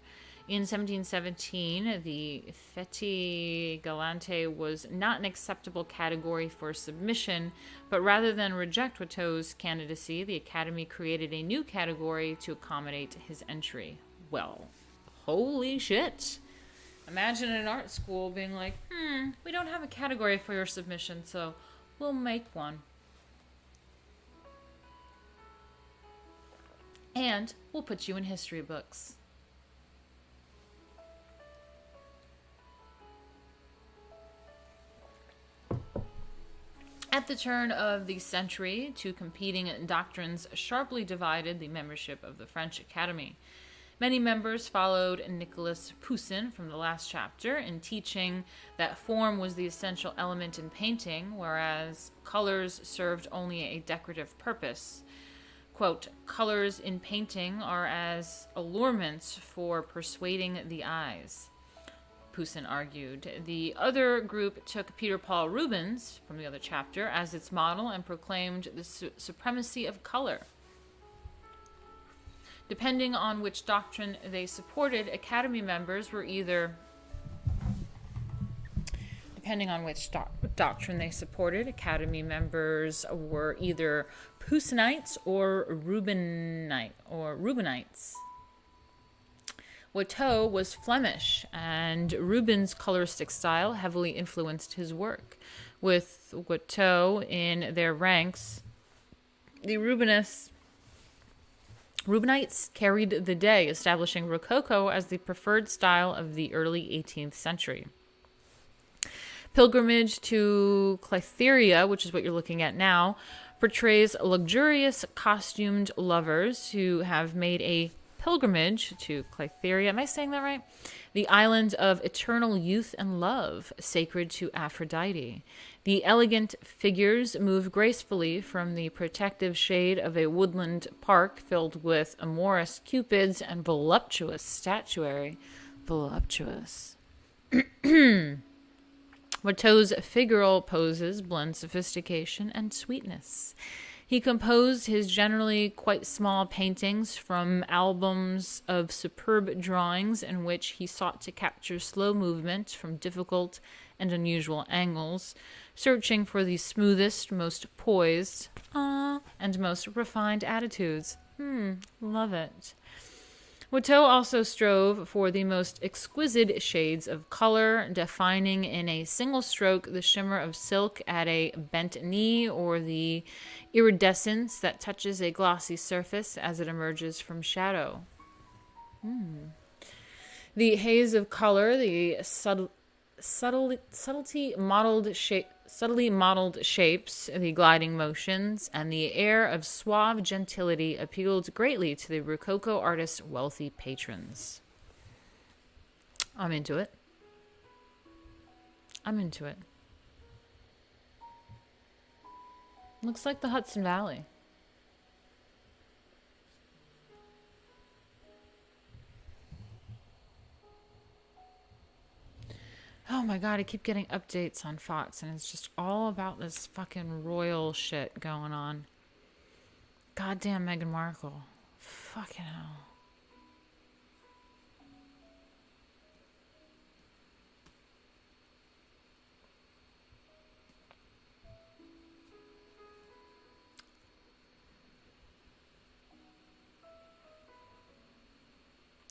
In 1717, the Fête Galante was not an acceptable category for submission, but rather than reject Watteau's candidacy, the Academy created a new category to accommodate his entry. Well, holy shit. Imagine an art school being like, we don't have a category for your submission, so we'll make one. And we'll put you in history books. At the turn of the century, two competing doctrines sharply divided the membership of the French Academy. Many members followed Nicolas Poussin from the last chapter in teaching that form was the essential element in painting, whereas colors served only a decorative purpose. Quote, colors in painting are as allurements for persuading the eyes, Poussin argued. The other group took Peter Paul Rubens from the other chapter as its model and proclaimed the supremacy of color. Depending on which doctrine they supported, Academy members were either Poussinites or Rubenites. Watteau was Flemish, and Rubens' coloristic style heavily influenced his work. With Watteau in their ranks, the Rubenites carried the day, establishing Rococo as the preferred style of the early 18th century. Pilgrimage to Clotharia, which is what you're looking at now, portrays luxurious costumed lovers who have made a pilgrimage to Clotharia. Am I saying that right? The island of eternal youth and love, sacred to Aphrodite. The elegant figures move gracefully from the protective shade of a woodland park filled with amorous cupids and voluptuous statuary. Voluptuous. Watteau's figural poses blend sophistication and sweetness. He composed his generally quite small paintings from albums of superb drawings in which he sought to capture slow movement from difficult and unusual angles, searching for the smoothest, most poised, and most refined attitudes. Love it. Watteau also strove for the most exquisite shades of color, defining in a single stroke the shimmer of silk at a bent knee or the iridescence that touches a glossy surface as it emerges from shadow. The haze of color, the subtly modeled shapes, the gliding motions, and the air of suave gentility appealed greatly to the Rococo artist's wealthy patrons. I'm into it. I'm into it. Looks like the Hudson Valley. Oh my god, I keep getting updates on Fox, and it's just all about this fucking royal shit going on. Goddamn Meghan Markle. Fucking hell.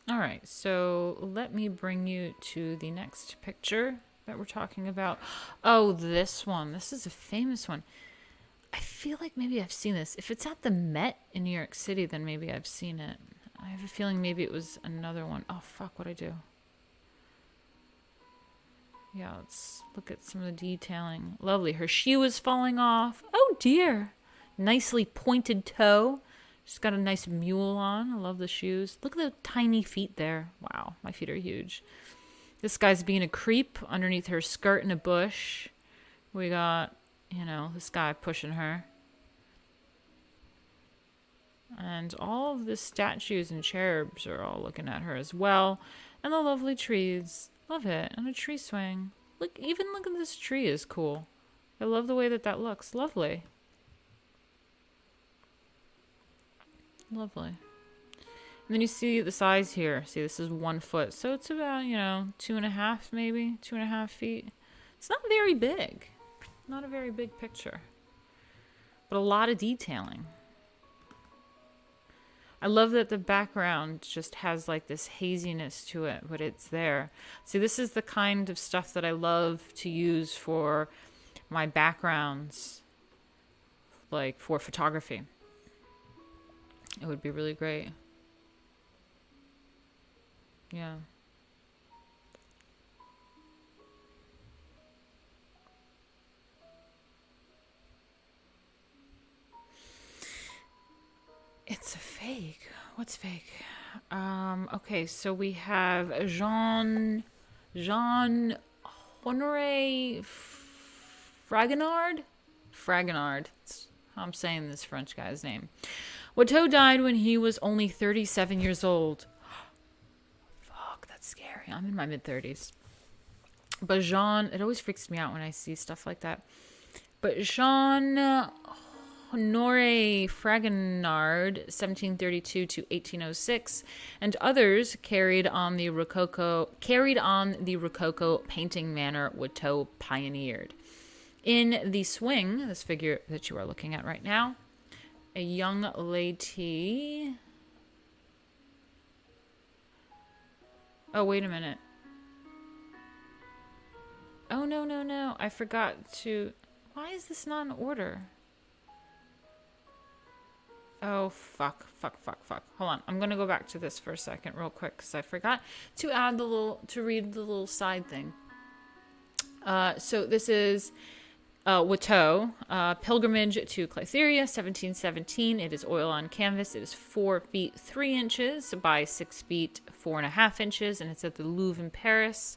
All right, so let me bring you to the next picture that we're talking about. Oh, this one. This is a famous one. I feel like maybe I've seen this. If it's at the Met in New York City, then maybe I've seen it. I have a feeling maybe it was another one. Oh, fuck, what'd I do? Yeah, let's look at some of the detailing. Lovely. Her shoe is falling off. Oh, dear. Nicely pointed toe. She's got a nice mule on. I love the shoes. Look at the tiny feet there. Wow, my feet are huge. This guy's being a creep underneath her skirt in a bush. We got, you know, this guy pushing her. And all of the statues and cherubs are all looking at her as well. And the lovely trees. Love it. And a tree swing. Look, even look at this tree is cool. I love the way that that looks. Lovely. Lovely. And then you see the size here. See, this is 1 foot. So it's about, you know, 2.5 maybe. 2.5 feet. It's not very big. Not a very big picture. But a lot of detailing. I love that the background just has like this haziness to it, but it's there. See, this is the kind of stuff that I love to use for my backgrounds, like for photography. It would be really great. Yeah. It's a fake. What's fake? Okay, so we have Jean-Honoré Fragonard? Fragonard. That's how I'm saying this French guy's name. Watteau died when he was only 37 years old. Fuck, that's scary. I'm in my mid-30s. But it always freaks me out when I see stuff like that. But Jean-Honoré Fragonard, 1732 to 1806, and others carried on the Rococo painting manner Watteau pioneered. In the swing, this figure that you are looking at right now, a young lady. Oh, wait a minute. Oh, no. I forgot to... Why is this not in order? Oh, fuck. Hold on. I'm going to go back to this for a second real quick because I forgot to read the little side thing. So this is... Watteau, Pilgrimage to Cytherea, 1717. It is oil on canvas. It is 4 feet 3 inches by 6 feet 4.5 inches, and it's at the Louvre in Paris.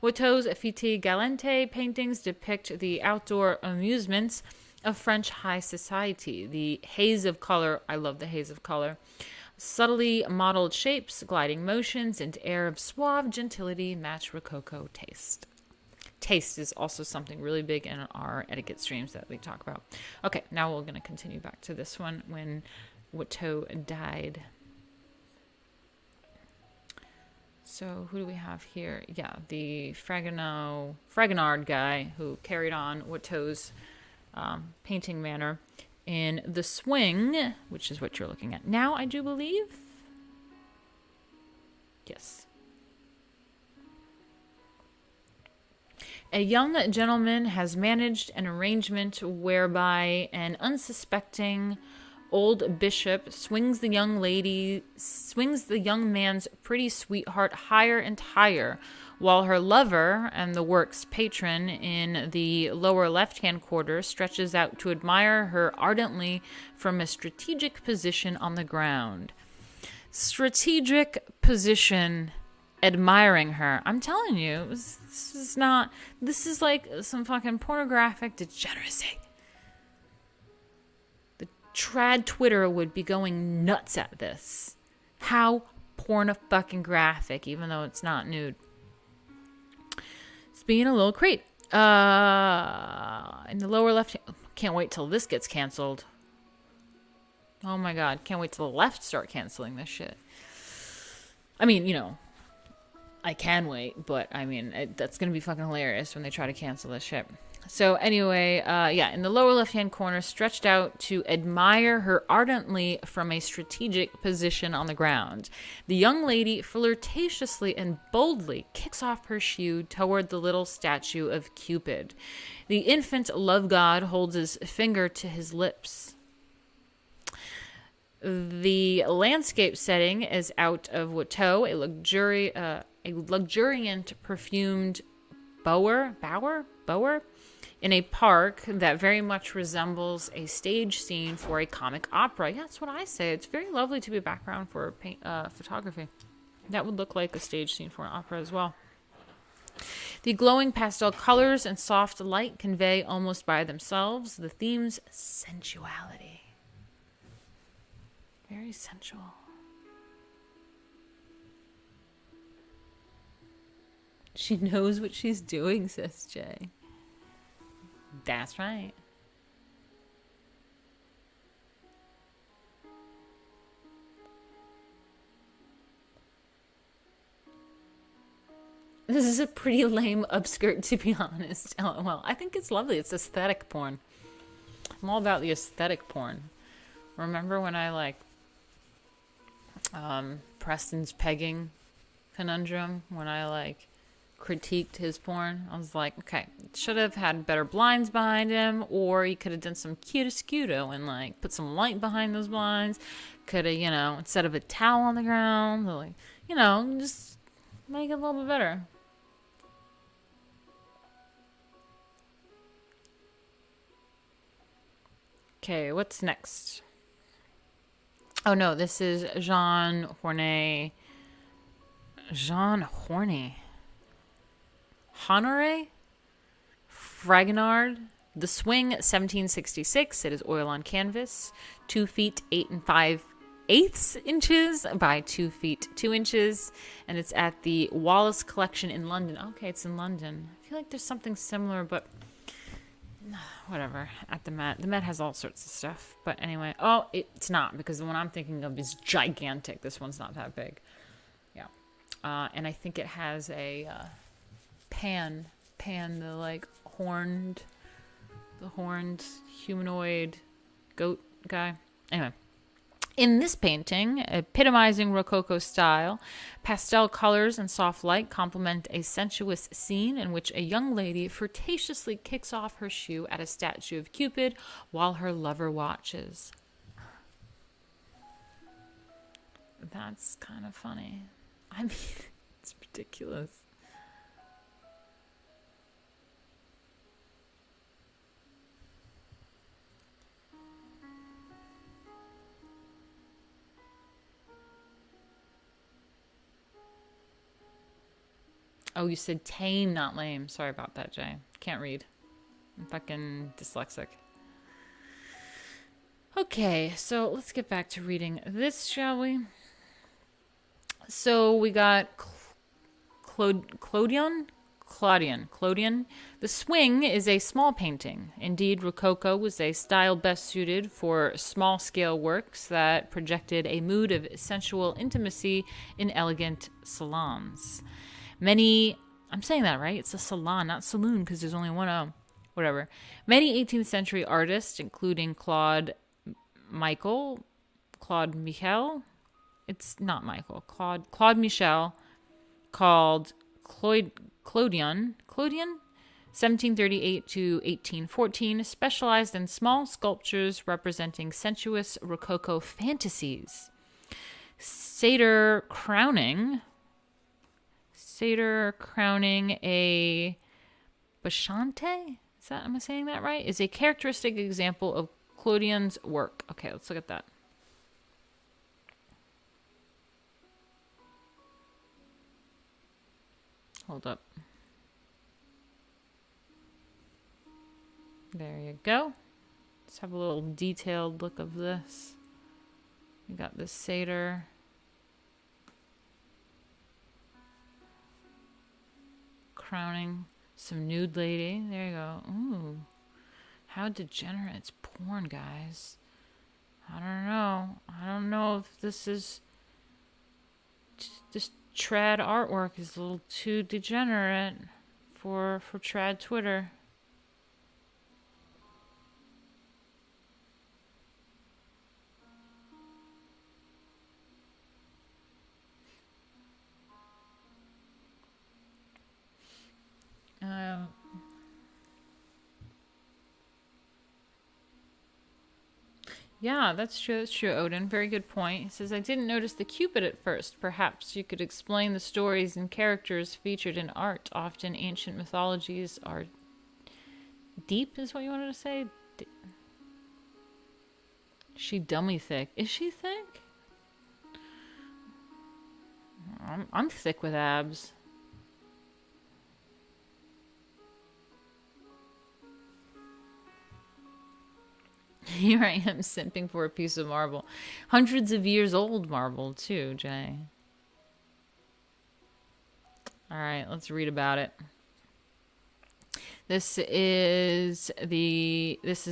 Watteau's Fête Galante paintings depict the outdoor amusements of French high society. The haze of color, I love the haze of color, subtly modeled shapes, gliding motions, and air of suave gentility match Rococo taste. Taste is also something really big in our etiquette streams that we talk about. Okay, now we're going to continue back to this one when Watteau died. So who do we have here? Yeah, the Fragonard guy who carried on Watteau's painting manner in the swing, which is what you're looking at now, I do believe. Yes. A young gentleman has managed an arrangement whereby an unsuspecting old bishop swings the young man's pretty sweetheart higher and higher, while her lover and the work's patron in the lower left-hand quarter stretches out to admire her ardently from a strategic position on the ground. Strategic position. admiring her. I'm telling you, this is like some fucking pornographic degeneracy. The trad Twitter would be going nuts at this. How porno-fucking graphic, even though it's not nude. It's being a little creep. In the lower left, can't wait till this gets canceled. Oh my god, can't wait till the left start canceling this shit. I mean, you know, I can wait, but I mean, that's gonna be fucking hilarious when they try to cancel this shit. So anyway, yeah, in the lower left-hand corner, stretched out to admire her ardently from a strategic position on the ground, the young lady flirtatiously and boldly kicks off her shoe toward the little statue of Cupid. The infant love god holds his finger to his lips. The landscape setting is out of Watteau, a luxuriant perfumed bower in a park that very much resembles a stage scene for a comic opera. Yeah, that's what I say. It's very lovely to be a background for photography. That would look like a stage scene for an opera as well. The glowing pastel colors and soft light convey almost by themselves the theme's sensuality. Very sensual. She knows what she's doing, says Jay. That's right. This is a pretty lame upskirt, to be honest. Well, I think it's lovely. It's aesthetic porn. I'm all about the aesthetic porn. Remember when I like Preston's pegging conundrum? When I like critiqued his porn, I was like, okay, should have had better blinds behind him, or you could have done some cute-a-scudo and like put some light behind those blinds. Could have, you know, instead of a towel on the ground, like, you know, just make it a little bit better. Okay, what's next? Oh no, this is Jean-Honoré Fragonard. The Swing, 1766. It is oil on canvas, 2 feet 8 5/8 inches by 2 feet 2 inches, and it's at the Wallace Collection in London. Okay, it's in London. I feel like there's something similar, but whatever. At the Met. The Met has all sorts of stuff. But anyway. Oh, it's not, because the one I'm thinking of is gigantic. This one's not that big. Yeah. And I think it has a Pan, the like horned humanoid goat guy. Anyway. In this painting, epitomizing Rococo style, pastel colors and soft light complement a sensuous scene in which a young lady flirtatiously kicks off her shoe at a statue of Cupid while her lover watches. That's kind of funny. I mean, it's ridiculous. Oh, you said tame, not lame. Sorry about that, Jay. Can't read. I'm fucking dyslexic. Okay, so let's get back to reading this, shall we? So we got Clodion. The Swing is a small painting. Indeed, Rococo was a style best suited for small-scale works that projected a mood of sensual intimacy in elegant salons. I'm saying that right? It's a salon, not saloon, because there's only one O. Whatever. Many 18th century artists, including Claude Michel. It's not Michael. Claude Michel, called Clodion, 1738 to 1814, specialized in small sculptures representing sensuous Rococo fantasies. Satyr crowning a Bacchante? Am I saying that right? Is a characteristic example of Clodion's work. Okay, let's look at that. Hold up. There you go. Let's have a little detailed look of this. We got this satyr. Crowning some nude lady. There you go. Ooh. How degenerate. It's porn, guys. I don't know. I don't know if this is... This trad artwork is a little too degenerate for trad Twitter. Yeah, that's true. That's true, Odin. Very good point. He says, I didn't notice the Cupid at first. Perhaps you could explain the stories and characters featured in art. Often ancient mythologies are deep, is what you wanted to say? She dummy thick. Is she thick? I'm thick with abs. Here I am simping for a piece of marble. Hundreds of years old marble, too, Jay. Alright, let's read about it. This is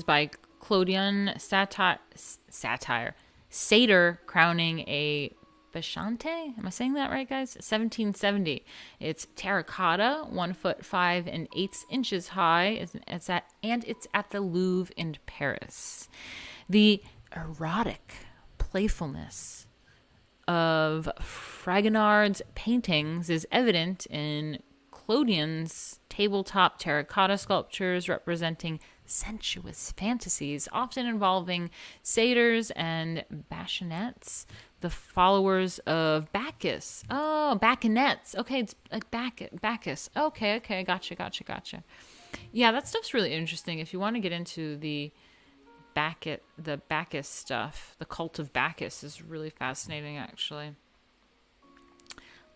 by Clodion satire. Satyr crowning a Bashante? Am I saying that right, guys? 1770. It's terracotta, 1 foot 5 8" high, and it's at the Louvre in Paris. The erotic playfulness of Fragonard's paintings is evident in Clodion's tabletop terracotta sculptures representing sensuous fantasies, often involving satyrs and bacchantes, the followers of Bacchus. Oh, bacchantes. Okay, it's like Bacchus. Okay, gotcha. Yeah, that stuff's really interesting. If you want to get into the Bacchus stuff, the cult of Bacchus is really fascinating, actually.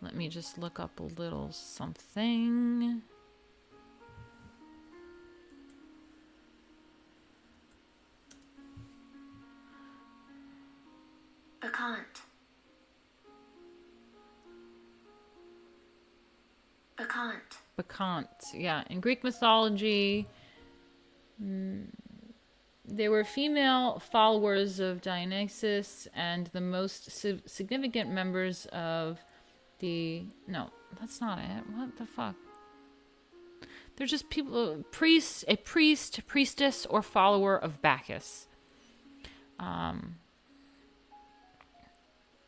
Let me just look up a little something. Bacchant. Yeah. In Greek mythology, they were female followers of Dionysus and the most significant members of the... No, that's not it. What the fuck? They're just people... a priest, priestess, or follower of Bacchus.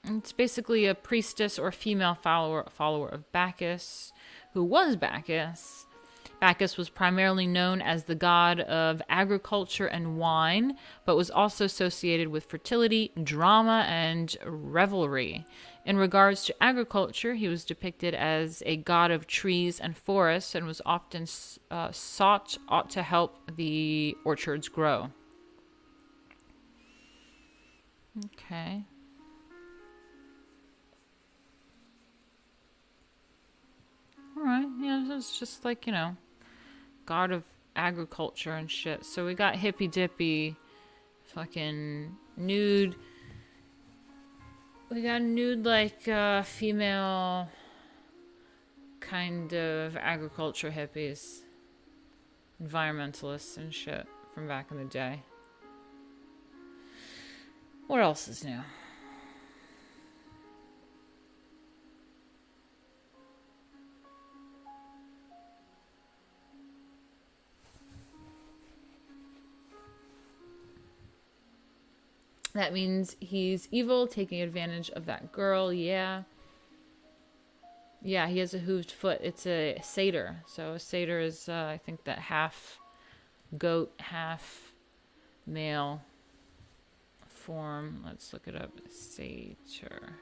It's basically a priestess or female follower of Bacchus. Who was Bacchus? Bacchus was primarily known as the god of agriculture and wine, but was also associated with fertility, drama, and revelry. In regards to agriculture, he was depicted as a god of trees and forests and was often sought to help the orchards grow. Okay. Alright, yeah, it's just like, god of agriculture and shit. So we got hippy dippy, fucking nude. We got nude, like, female kind of agriculture hippies, environmentalists and shit from back in the day. What else is new? That means he's evil, taking advantage of that girl, yeah. Yeah, he has a hooved foot. It's a satyr. So a satyr is, I think, that half goat, half male form. Let's look it up. Satyr.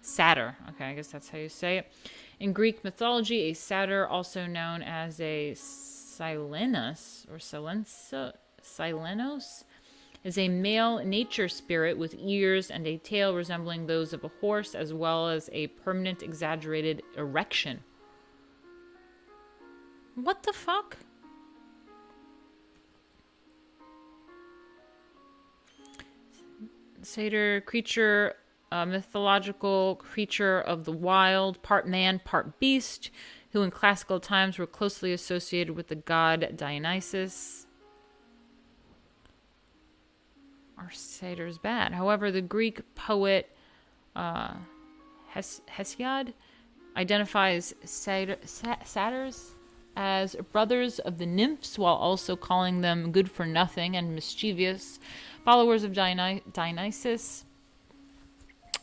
Satyr. Okay, I guess that's how you say it. In Greek mythology, a satyr, also known as a Silenos, is a male nature spirit with ears and a tail resembling those of a horse, as well as a permanent exaggerated erection. What the fuck? Satyr, creature, mythological creature of the wild, part man, part beast, who in classical times were closely associated with the god Dionysus. Our satyr's bad. However, the Greek poet Hesiod identifies satyrs as brothers of the nymphs, while also calling them good for nothing and mischievous, followers of Dionysus,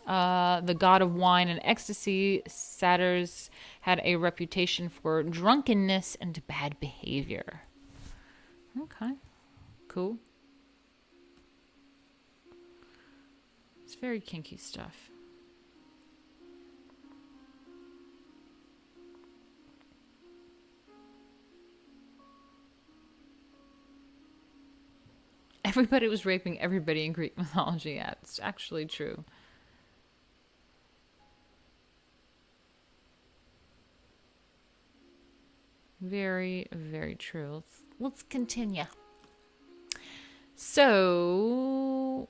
the god of wine and ecstasy. Satyrs had a reputation for drunkenness and bad behavior. Okay, cool. It's very kinky stuff. Everybody was raping everybody in Greek mythology. Yeah, it's actually true. Very, very true. Let's continue. So,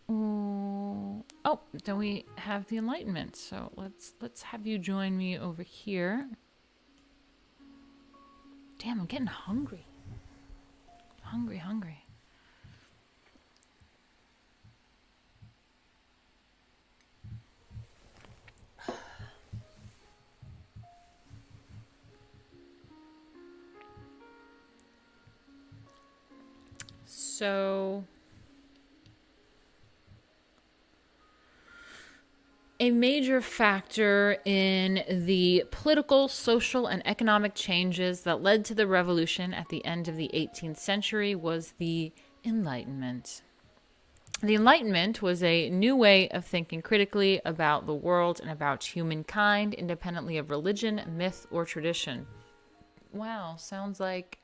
oh, then we have the Enlightenment. So let's have you join me over here. Damn, I'm getting hungry. Hungry. So, a major factor in the political, social, and economic changes that led to the revolution at the end of the 18th century was the Enlightenment. The Enlightenment was a new way of thinking critically about the world and about humankind, independently of religion, myth, or tradition. Wow, sounds like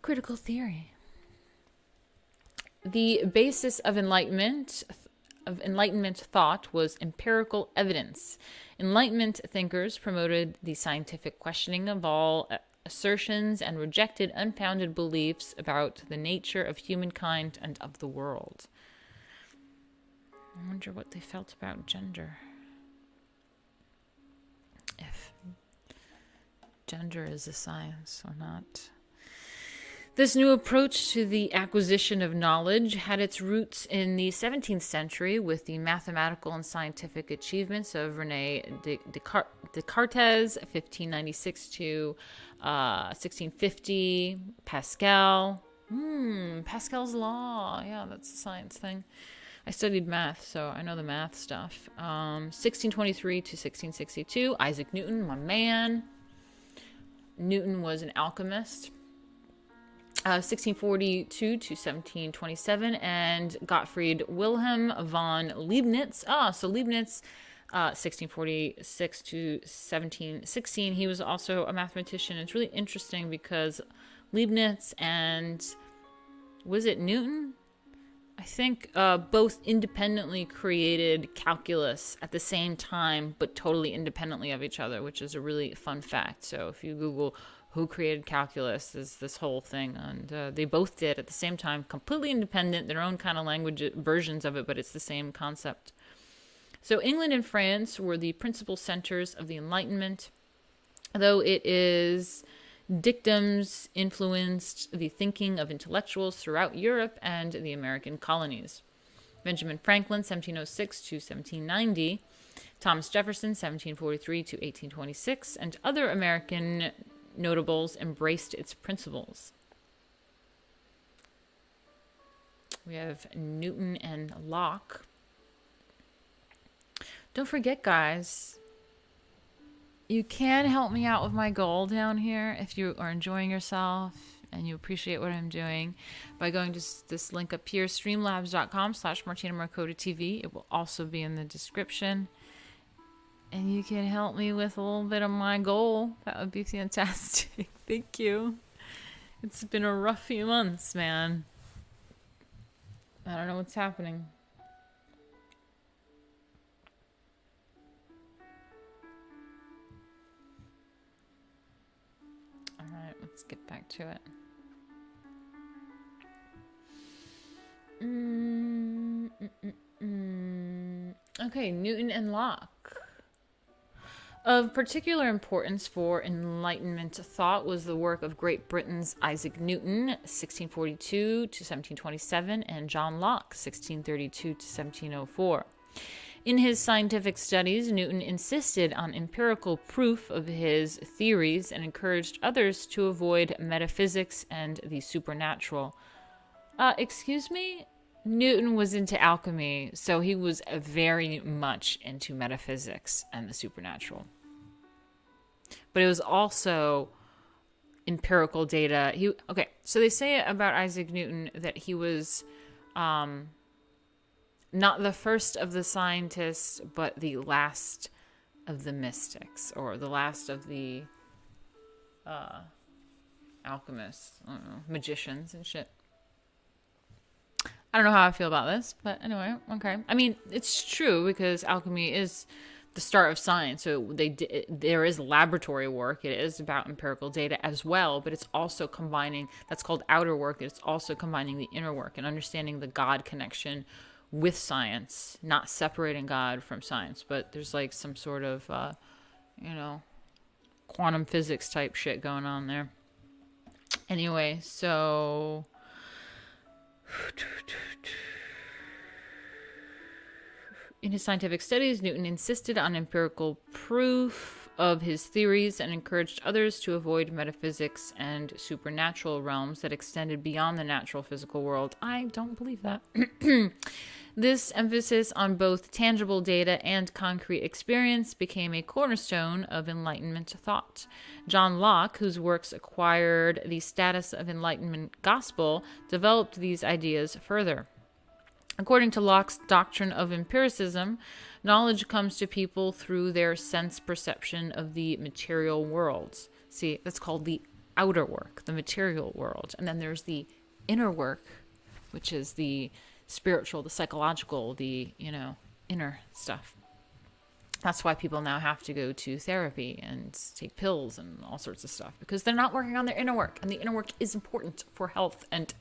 critical theory. The basis of Enlightenment thought was empirical evidence. Enlightenment thinkers promoted the scientific questioning of all assertions and rejected unfounded beliefs about the nature of humankind and of the world. I wonder what they felt about gender. If gender is a science or not. This new approach to the acquisition of knowledge had its roots in the 17th century with the mathematical and scientific achievements of René Descartes, 1596 to 1650, Pascal. Pascal's law. Yeah, that's a science thing. I studied math, so I know the math stuff. 1623 to 1662, Isaac Newton, my man. Newton was an alchemist. 1642 to 1727, and Gottfried Wilhelm von Leibniz. So Leibniz, 1646 to 1716. He was also a mathematician. It's really interesting because Leibniz and, was it Newton? I think both independently created calculus at the same time, but totally independently of each other, which is a really fun fact. So if you Google who created calculus, there's this whole thing, and they both did at the same time, completely independent, their own kind of language versions of it, but it's the same concept. So England and France were the principal centers of the Enlightenment, though it is dictums influenced the thinking of intellectuals throughout Europe and the American colonies. Benjamin Franklin, 1706 to 1790, Thomas Jefferson, 1743 to 1826, and other American notables embraced its principles. We have Newton and Locke. Don't forget, guys, you can help me out with my goal down here if you are enjoying yourself and you appreciate what I'm doing by going to this link up here, streamlabs.com/Martina Markota TV. It will also be in the description. And you can help me with a little bit of my goal. That would be fantastic. Thank you. It's been a rough few months, man. I don't know what's happening. All right, let's get back to it. Okay, Newton and Locke. Of particular importance for Enlightenment thought was the work of Great Britain's Isaac Newton, 1642 to 1727, and John Locke, 1632 to 1704. In his scientific studies, Newton insisted on empirical proof of his theories and encouraged others to avoid metaphysics and the supernatural. Excuse me? Newton was into alchemy, so he was very much into metaphysics and the supernatural. But it was also empirical data. So they say about Isaac Newton that he was not the first of the scientists, but the last of the mystics, or the last of the alchemists, I don't know, magicians and shit. I don't know how I feel about this, but anyway, okay. I mean, it's true because alchemy is the start of science. So there is laboratory work. It is about empirical data as well, but it's also combining, that's called outer work. It's also combining the inner work and understanding the God connection with science, not separating God from science, but there's like some sort of, quantum physics type shit going on there. Anyway, so... In his scientific studies, Newton insisted on empirical proof of his theories and encouraged others to avoid metaphysics and supernatural realms that extended beyond the natural physical world. I don't believe that. This emphasis on both tangible data and concrete experience became a cornerstone of Enlightenment thought. John Locke, whose works acquired the status of Enlightenment gospel, developed these ideas further. According to Locke's doctrine of empiricism, knowledge comes to people through their sense perception of the material world. See, that's called the outer work, the material world. And then there's the inner work, which is the spiritual, the psychological, the, inner stuff. That's why people now have to go to therapy and take pills and all sorts of stuff, because they're not working on their inner work, and the inner work is important for health. And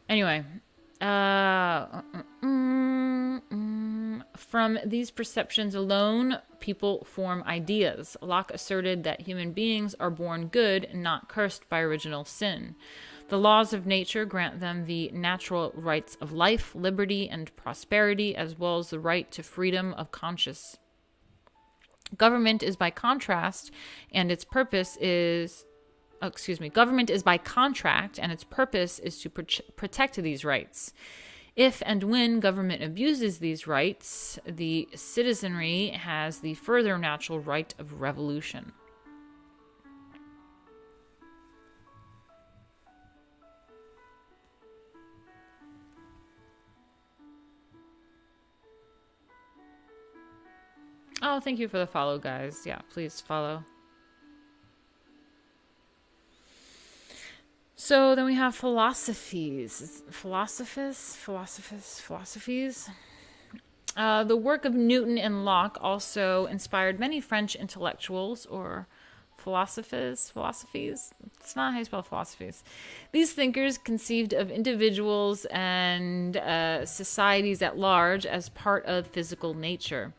anyway, from these perceptions alone, people form ideas. Locke asserted that human beings are born good, not cursed by original sin. The laws of nature grant them the natural rights of life, liberty, and prosperity, as well as the right to freedom of conscience. Government is by contract, and its purpose is to protect these rights. If and when government abuses these rights, the citizenry has the further natural right of revolution. Oh, thank you for the follow, guys. Yeah, please follow. So then we have philosophies. Philosophies. The work of Newton and Locke also inspired many French intellectuals or philosophies. It's not how you spell philosophies. These thinkers conceived of individuals and societies at large as part of physical nature.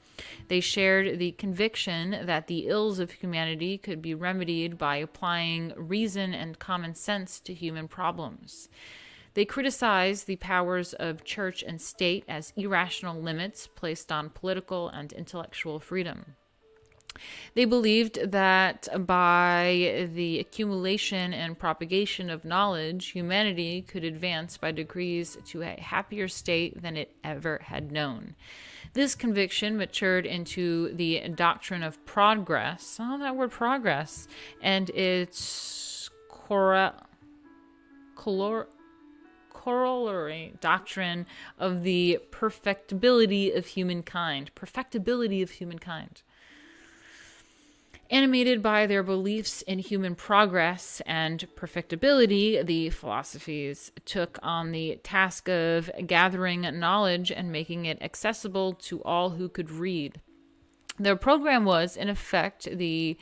They shared the conviction that the ills of humanity could be remedied by applying reason and common sense to human problems. They criticized the powers of church and state as irrational limits placed on political and intellectual freedom. They believed that by the accumulation and propagation of knowledge, humanity could advance by degrees to a happier state than it ever had known. This conviction matured into the doctrine of progress. Oh, that word progress. And its corollary doctrine of the perfectibility of humankind. Animated by their beliefs in human progress and perfectibility, the philosophes took on the task of gathering knowledge and making it accessible to all who could read. Their program was, in effect, the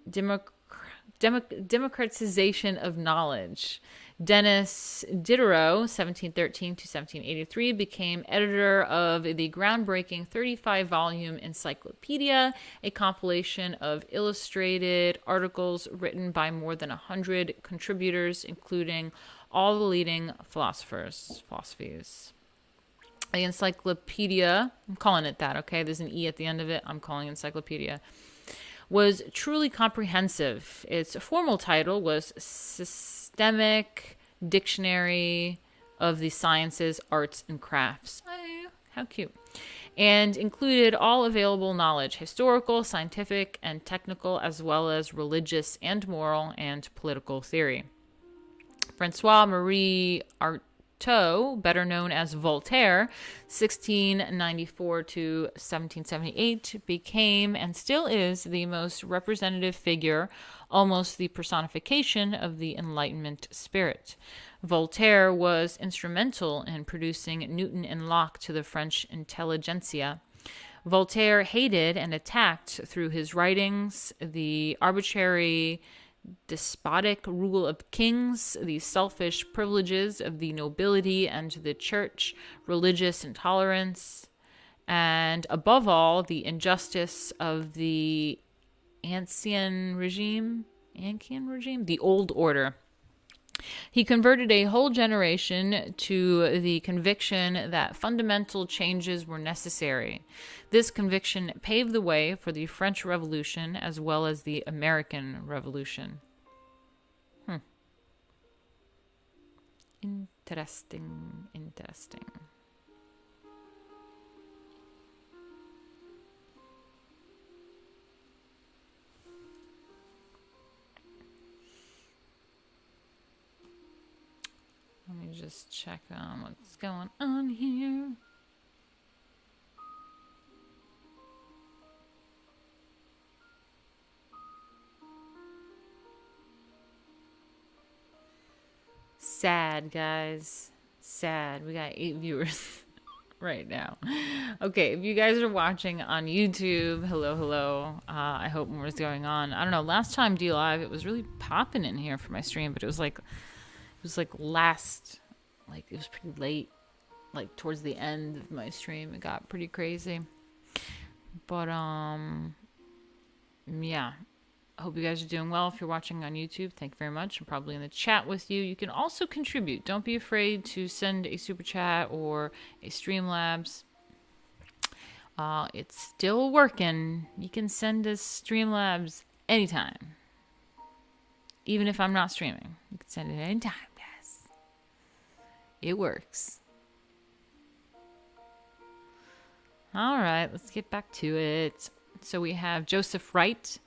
democratization of knowledge. Denis Diderot, 1713 to 1783, became editor of the groundbreaking 35-volume encyclopedia, a compilation of illustrated articles written by more than 100 contributors, including all the leading philosophies. The encyclopedia, I'm calling it that, okay? There's an E at the end of it. I'm calling it encyclopedia. Was truly comprehensive. Its formal title was Systemic Dictionary of the Sciences, Arts, and Crafts. How cute. And included all available knowledge, historical, scientific, and technical, as well as religious and moral and political theory. François-Marie Artaud, better known as Voltaire, 1694 to 1778, became and still is the most representative figure, almost the personification of the Enlightenment spirit. Voltaire was instrumental in producing Newton and Locke to the French intelligentsia. Voltaire hated and attacked through his writings the arbitrary despotic rule of kings, the selfish privileges of the nobility and the church, religious intolerance, and above all, the injustice of the Ancien regime, the old order. He converted a whole generation to the conviction that fundamental changes were necessary. This conviction paved the way for the French Revolution as well as the American Revolution. Interesting. Let me just check on what's going on here. Sad, guys. Sad. We got 8 viewers right now. Okay, if you guys are watching on YouTube, hello. I hope more is going on. I don't know. Last time D-Live, it was really popping in here for my stream, but it was pretty late, like towards the end of my stream. It got pretty crazy. But, yeah. I hope you guys are doing well. If you're watching on YouTube, thank you very much. I'm probably in the chat with you. You can also contribute. Don't be afraid to send a super chat or a Streamlabs. It's still working. You can send us Streamlabs anytime. Even if I'm not streaming. You can send it anytime, guys. It works. All right, let's get back to it. So we have Joseph Wright.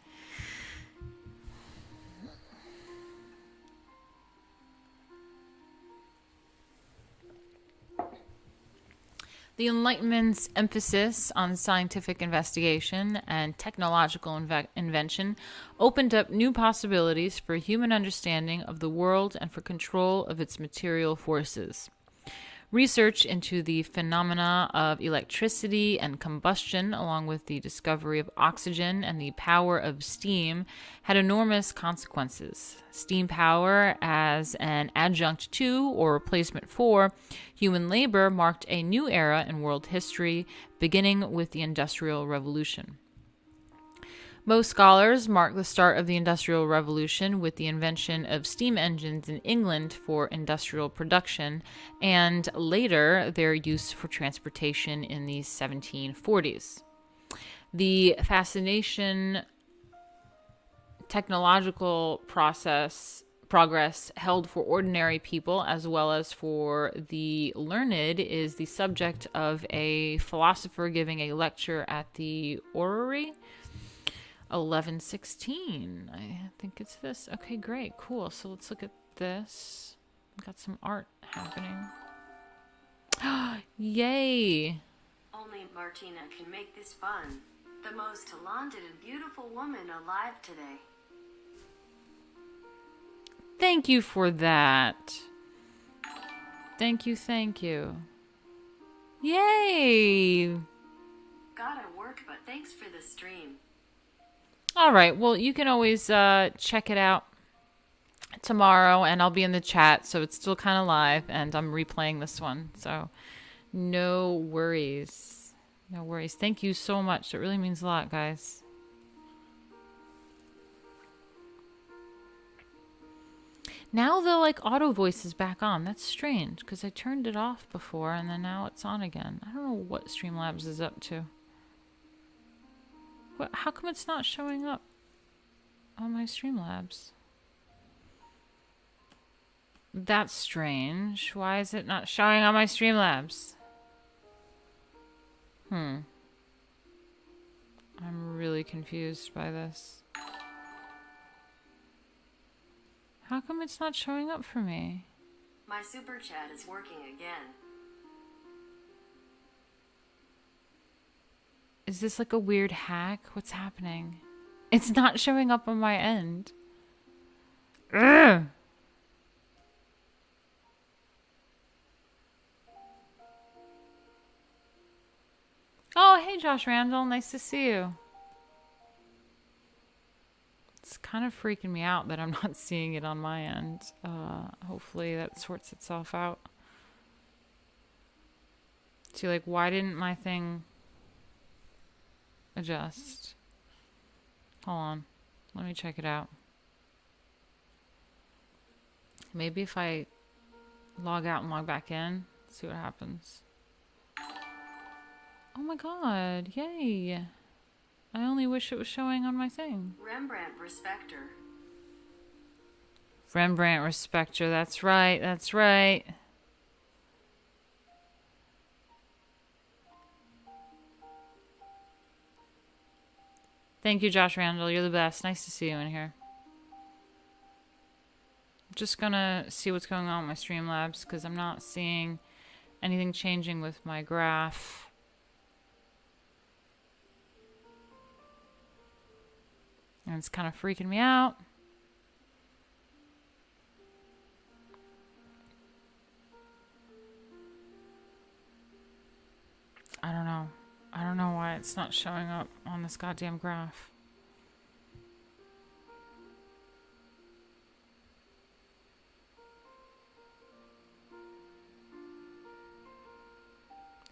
The Enlightenment's emphasis on scientific investigation and technological invention opened up new possibilities for human understanding of the world and for control of its material forces. Research into the phenomena of electricity and combustion, along with the discovery of oxygen and the power of steam, had enormous consequences. Steam power as an adjunct to, or replacement for, human labor marked a new era in world history, beginning with the Industrial Revolution. Most scholars mark the start of the Industrial Revolution with the invention of steam engines in England for industrial production, and later their use for transportation in the 1740s. The fascination technological progress held for ordinary people as well as for the learned is the subject of a philosopher giving a lecture at the orrery. 1116. I think it's this. Okay, great. Cool. So let's look at this. We've got some art happening. Yay! Only Martina can make this fun. The most talented and beautiful woman alive today. Thank you for that. Thank you, thank you. Yay! Gotta work, but thanks for the stream. All right, well, you can always check it out tomorrow, and I'll be in the chat, so it's still kind of live, and I'm replaying this one, so no worries. No worries. Thank you so much. It really means a lot, guys. Now the auto voice is back on. That's strange because I turned it off before and then now it's on again. I don't know what Streamlabs is up to. What? How come it's not showing up on my Streamlabs? That's strange. Why is it not showing on my Streamlabs? I'm really confused by this. How come it's not showing up for me? My super chat is working again. Is this like a weird hack? What's happening? It's not showing up on my end. Ugh! Oh, hey Josh Randall, nice to see you. It's kind of freaking me out that I'm not seeing it on my end. Hopefully that sorts itself out. See, why didn't my thing adjust? Hold on. Let me check it out. Maybe if I log out and log back in, see what happens. Oh my god, yay. I only wish it was showing on my thing. Rembrandt Respecter. Rembrandt Respecter, that's right, that's right. Thank you, Josh Randall. You're the best. Nice to see you in here. I'm just gonna see what's going on with my Streamlabs because I'm not seeing anything changing with my graph. And it's kind of freaking me out. I don't know. I don't know why it's not showing up on this goddamn graph.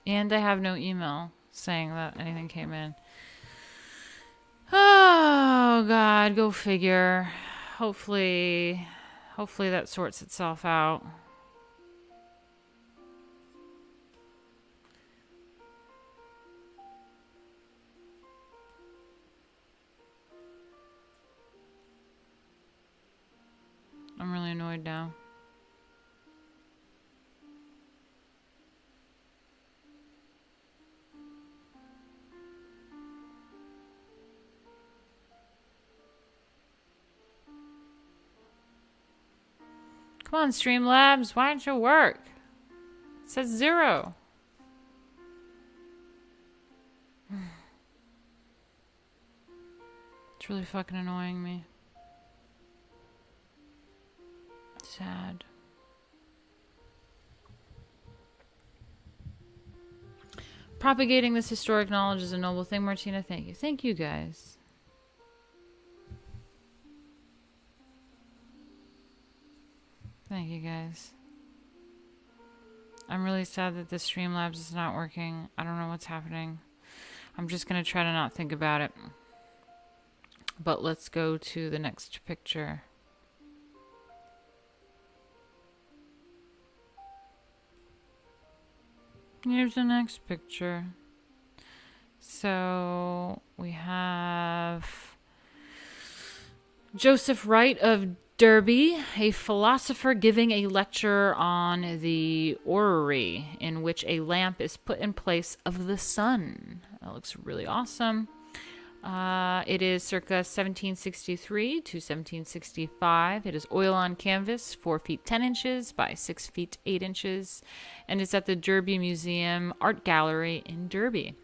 And I have no email saying that anything came in. Oh god, go figure. Hopefully that sorts itself out. I'm really annoyed now. Come on, Streamlabs, why don't you work? It says 0. It's really fucking annoying me. Sad. Propagating this historic knowledge is a noble thing, Martina. Thank you. Thank you, guys. Thank you, guys. I'm really sad that this Streamlabs is not working. I don't know what's happening. I'm just going to try to not think about it. But let's go to the next picture. Here's the next picture. So we have Joseph Wright of Derby, a philosopher giving a lecture on the orrery in which a lamp is put in place of the sun. That looks really awesome. It is circa 1763 to 1765. It is oil on canvas, 4 feet 10 inches by 6 feet 8 inches, and it's at the Derby Museum Art Gallery in Derby.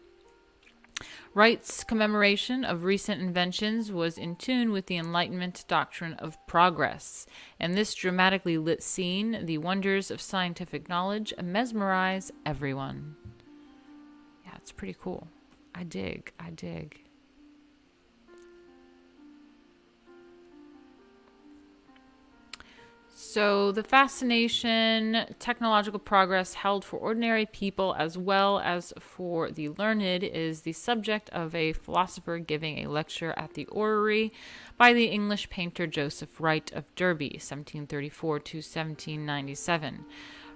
Wright's commemoration of recent inventions was in tune with the Enlightenment doctrine of progress, and this dramatically lit scene, the wonders of scientific knowledge, mesmerize everyone. Yeah, it's pretty cool. I dig. So the fascination, technological progress held for ordinary people as well as for the learned is the subject of a philosopher giving a lecture at the orrery by the English painter Joseph Wright of Derby, 1734 to 1797.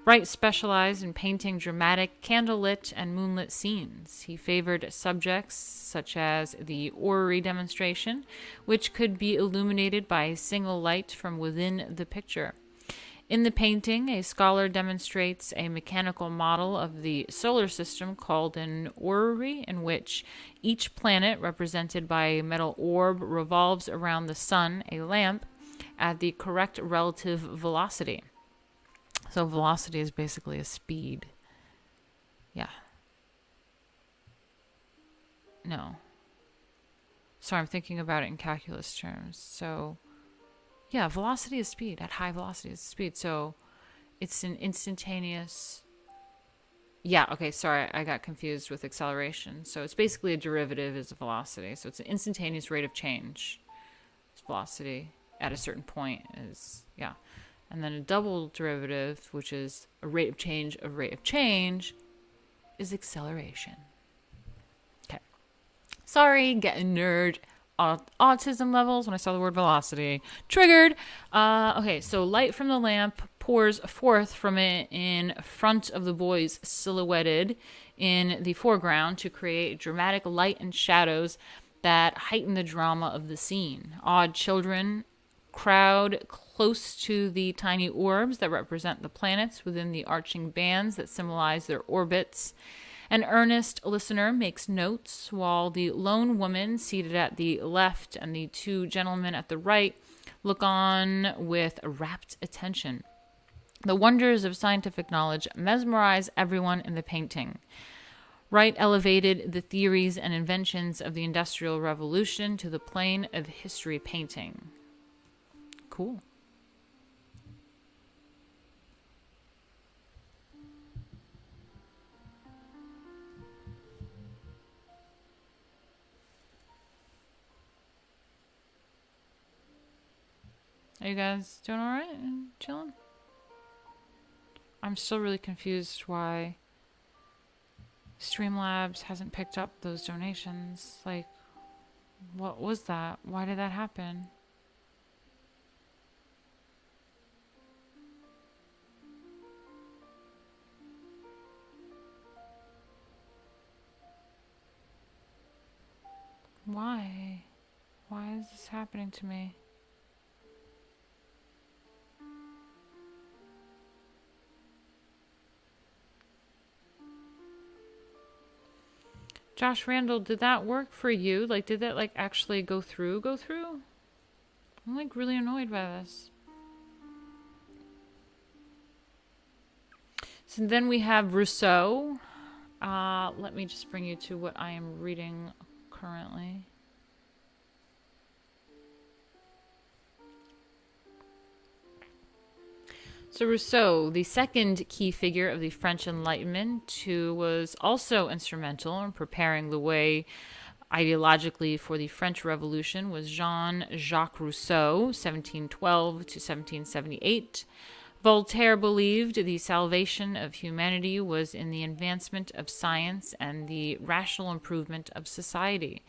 Wright specialized in painting dramatic candlelit and moonlit scenes. He favored subjects such as the orrery demonstration, which could be illuminated by a single light from within the picture. In the painting, a scholar demonstrates a mechanical model of the solar system called an orrery, in which each planet, represented by a metal orb, revolves around the sun, a lamp, at the correct relative velocity. So velocity is basically a speed. Yeah. No. Sorry, I'm thinking about it in calculus terms. So, yeah, velocity is speed. At high velocity is speed. So, it's an instantaneous... Yeah, okay, sorry, I got confused with acceleration. So, it's basically a derivative is velocity. So, it's an instantaneous rate of change. It's velocity at a certain point is... Yeah. And then a double derivative, which is a rate of change, is acceleration. Okay. Sorry, getting nerd autism levels when I saw the word velocity. Triggered. Okay, so light from the lamp pours forth from it in front of the boys silhouetted in the foreground to create dramatic light and shadows that heighten the drama of the scene. Odd children crowd close to the tiny orbs that represent the planets within the arching bands that symbolize their orbits. An earnest listener makes notes, while the lone woman seated at the left and the two gentlemen at the right look on with rapt attention. The wonders of scientific knowledge mesmerize everyone in the painting. Wright elevated the theories and inventions of the Industrial Revolution to the plane of history painting. Cool. Are you guys doing all right and chilling? I'm still really confused why Streamlabs hasn't picked up those donations. Like, what was that? Why did that happen? Why? Why is this happening to me? Josh Randall, did that work for you? Like, did that, like, actually go through? I'm, like, really annoyed by this. So then we have Rousseau. Let me just bring you to what I am reading currently. So Rousseau, the second key figure of the French Enlightenment, who was also instrumental in preparing the way ideologically for the French Revolution, was Jean-Jacques Rousseau, 1712 to 1778. Voltaire believed the salvation of humanity was in the advancement of science and the rational improvement of society.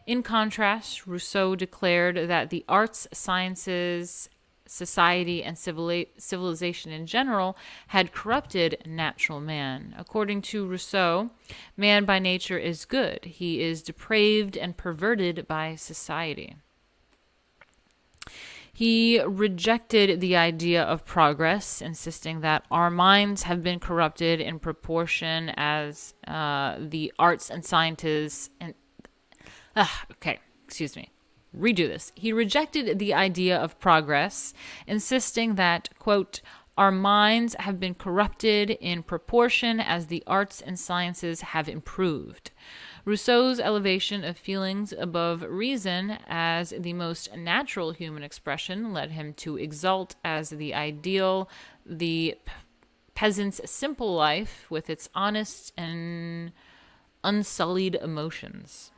In contrast, Rousseau declared that the arts, sciences, society, and civilization in general had corrupted natural man. According to Rousseau, man by nature is good. He is depraved and perverted by society. He rejected the idea of progress, insisting that our minds have been corrupted in proportion as the arts and sciences and redo this. He rejected the idea of progress, insisting that, quote, our minds have been corrupted in proportion as the arts and sciences have improved. Rousseau's elevation of feelings above reason as the most natural human expression led him to exalt as the ideal the peasant's simple life with its honest and unsullied emotions.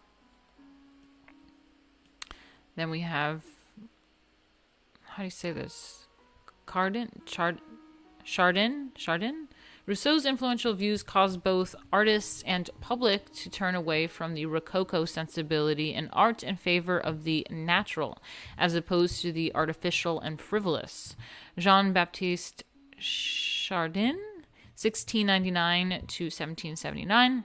Then we have, how do you say this? Chardin? Rousseau's influential views caused both artists and public to turn away from the Rococo sensibility in art in favor of the natural, as opposed to the artificial and frivolous. Jean-Baptiste Chardin, 1699 to 1779,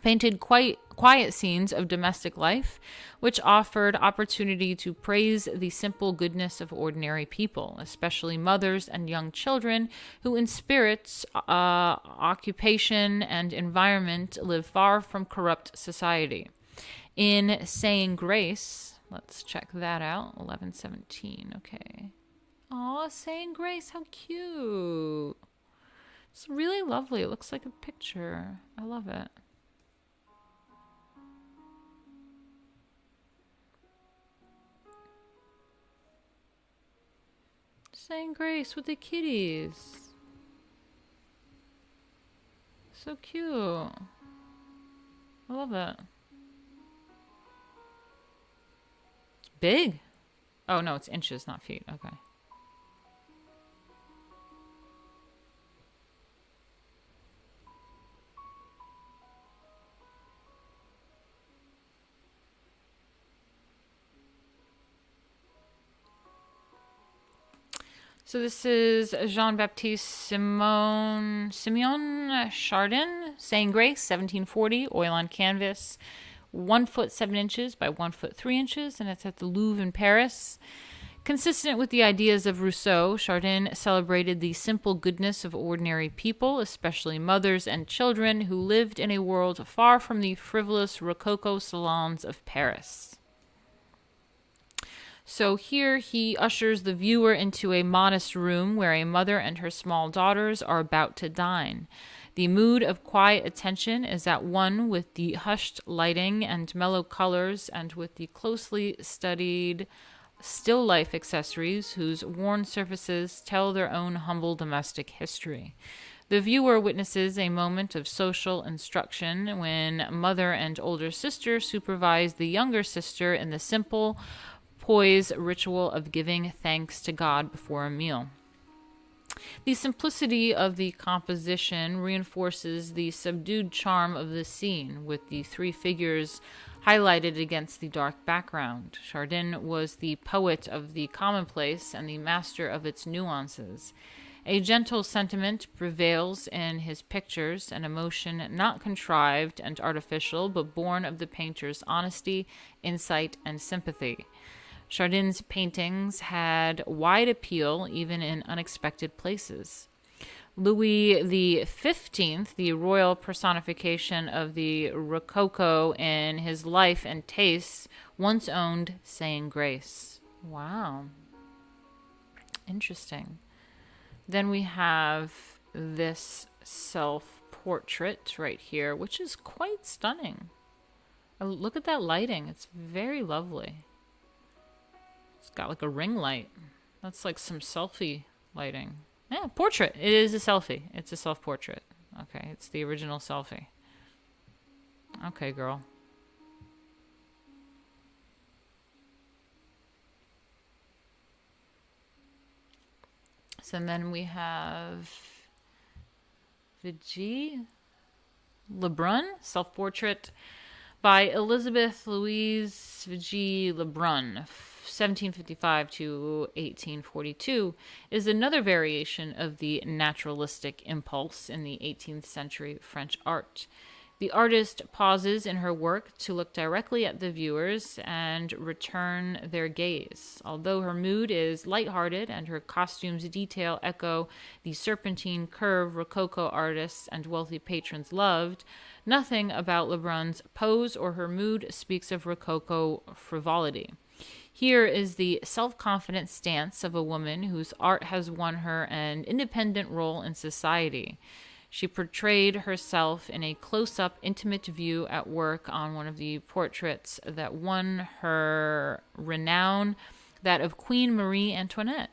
painted quite quiet scenes of domestic life, which offered opportunity to praise the simple goodness of ordinary people, especially mothers and young children who in spirits, occupation, and environment live far from corrupt society. In Saying Grace, let's check that out, 1117, okay. Aw, Saying Grace, how cute. It's really lovely. It looks like a picture. I love it. Saying Grace with the kitties. So cute. I love it. It's big. Oh, no, it's inches, not feet. Okay. So this is Jean-Baptiste Simeon Chardin, Saying Grace, 1740, oil on canvas, 1 foot 7 inches by 1 foot 3 inches, and it's at the Louvre in Paris. Consistent with the ideas of Rousseau, Chardin celebrated the simple goodness of ordinary people, especially mothers and children who lived in a world far from the frivolous Rococo salons of Paris. So here he ushers the viewer into a modest room where a mother and her small daughters are about to dine. The mood of quiet attention is at one with the hushed lighting and mellow colors and with the closely studied still life accessories whose worn surfaces tell their own humble domestic history. The viewer witnesses a moment of social instruction when mother and older sister supervise the younger sister in the simple poise ritual of giving thanks to God before a meal. The simplicity of the composition reinforces the subdued charm of the scene, with the three figures highlighted against the dark background. Chardin was the poet of the commonplace and the master of its nuances. A gentle sentiment prevails in his pictures, an emotion not contrived and artificial, but born of the painter's honesty, insight, and sympathy. Chardin's paintings had wide appeal even in unexpected places. Louis XV, the royal personification of the Rococo in his life and tastes, once owned Saying Grace. Wow. Interesting. Then we have this self-portrait right here, which is quite stunning. Look at that lighting. It's very lovely. It's got like a ring light. That's like some selfie lighting. Yeah, portrait. It is a selfie. It's a self-portrait. Okay, it's the original selfie. Okay, girl. So then we have Vigée-Lebrun, self-portrait by Elizabeth Louise Vigée-Lebrun, 1755 to 1842, is another variation of the naturalistic impulse in the 18th century French art. The artist pauses in her work to look directly at the viewers and return their gaze. Although her mood is lighthearted and her costume's detail echo the serpentine curve Rococo artists and wealthy patrons loved, nothing about Lebrun's pose or her mood speaks of Rococo frivolity. Here is the self-confident stance of a woman whose art has won her an independent role in society. She portrayed herself in a close-up, intimate view at work on one of the portraits that won her renown, that of Queen Marie Antoinette,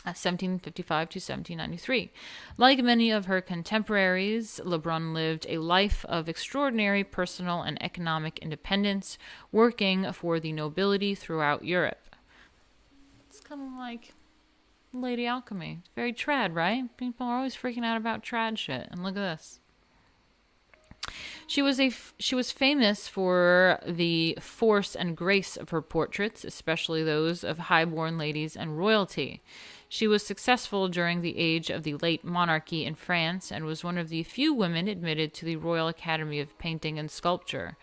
1755 to 1793. Like many of her contemporaries, Lebrun lived a life of extraordinary personal and economic independence, working for the nobility throughout Europe. It's kind of like Lady Alchemy. Very trad, right? People are always freaking out about trad shit. And look at this. She was famous for the force and grace of her portraits, especially those of high-born ladies and royalty. She was successful during the age of the late monarchy in France and was one of the few women admitted to the Royal Academy of Painting and Sculpture.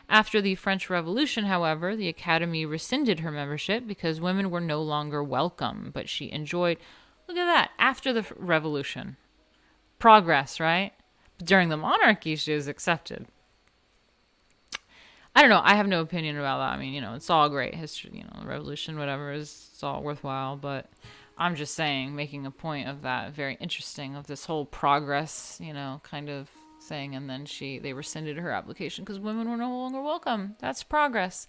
After the French Revolution, however, the Academy rescinded her membership because women were no longer welcome, but she enjoyed... Look at that. After the Revolution. Progress, right? But during the monarchy, she was accepted. I don't know. I have no opinion about that. I mean, it's all great history. The revolution, whatever, it's all worthwhile. But I'm just saying, making a point of that, very interesting, of this whole progress, kind of thing. And then they rescinded her application because women were no longer welcome. That's progress.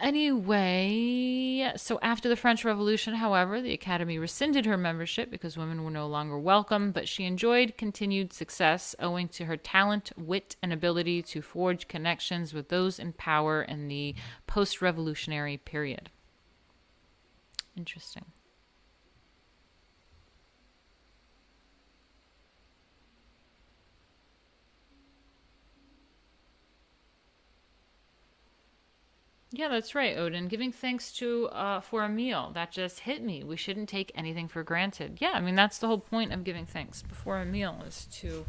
Anyway, so after the French Revolution, however, the Academy rescinded her membership because women were no longer welcome, but she enjoyed continued success owing to her talent, wit, and ability to forge connections with those in power in the post-revolutionary period. Interesting. Yeah, that's right, Odin. Giving thanks for a meal. That just hit me. We shouldn't take anything for granted. Yeah, I mean, that's the whole point of giving thanks before a meal, is to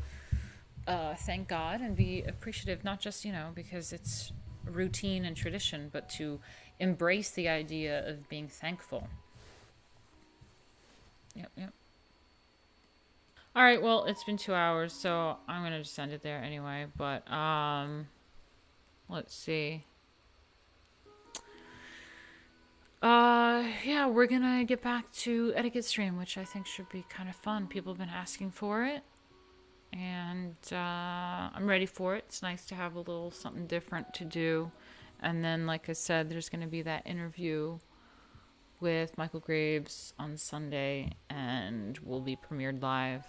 thank God and be appreciative, not just, because it's routine and tradition, but to embrace the idea of being thankful. Yep. All right, well, it's been 2 hours, so I'm going to just end it there anyway, but let's see. Yeah, we're gonna get back to Etiquette stream, which I think should be kind of fun. People have been asking for it, and I'm ready for it. It's nice to have a little something different to do. And then, like I said, there's gonna be that interview with Michael Graves on Sunday, and will be premiered live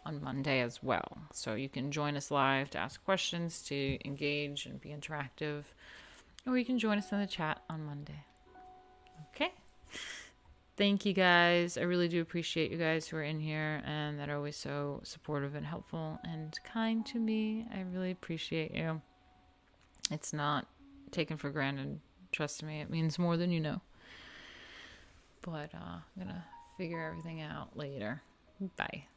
on Monday as well. So you can join us live to ask questions, to engage and be interactive, or you can join us in the chat on Monday. Okay. Thank you guys. I really do appreciate you guys who are in here and that are always so supportive and helpful and kind to me. I really appreciate you. It's not taken for granted. Trust me, it means more than you know. But I'm going to figure everything out later. Bye.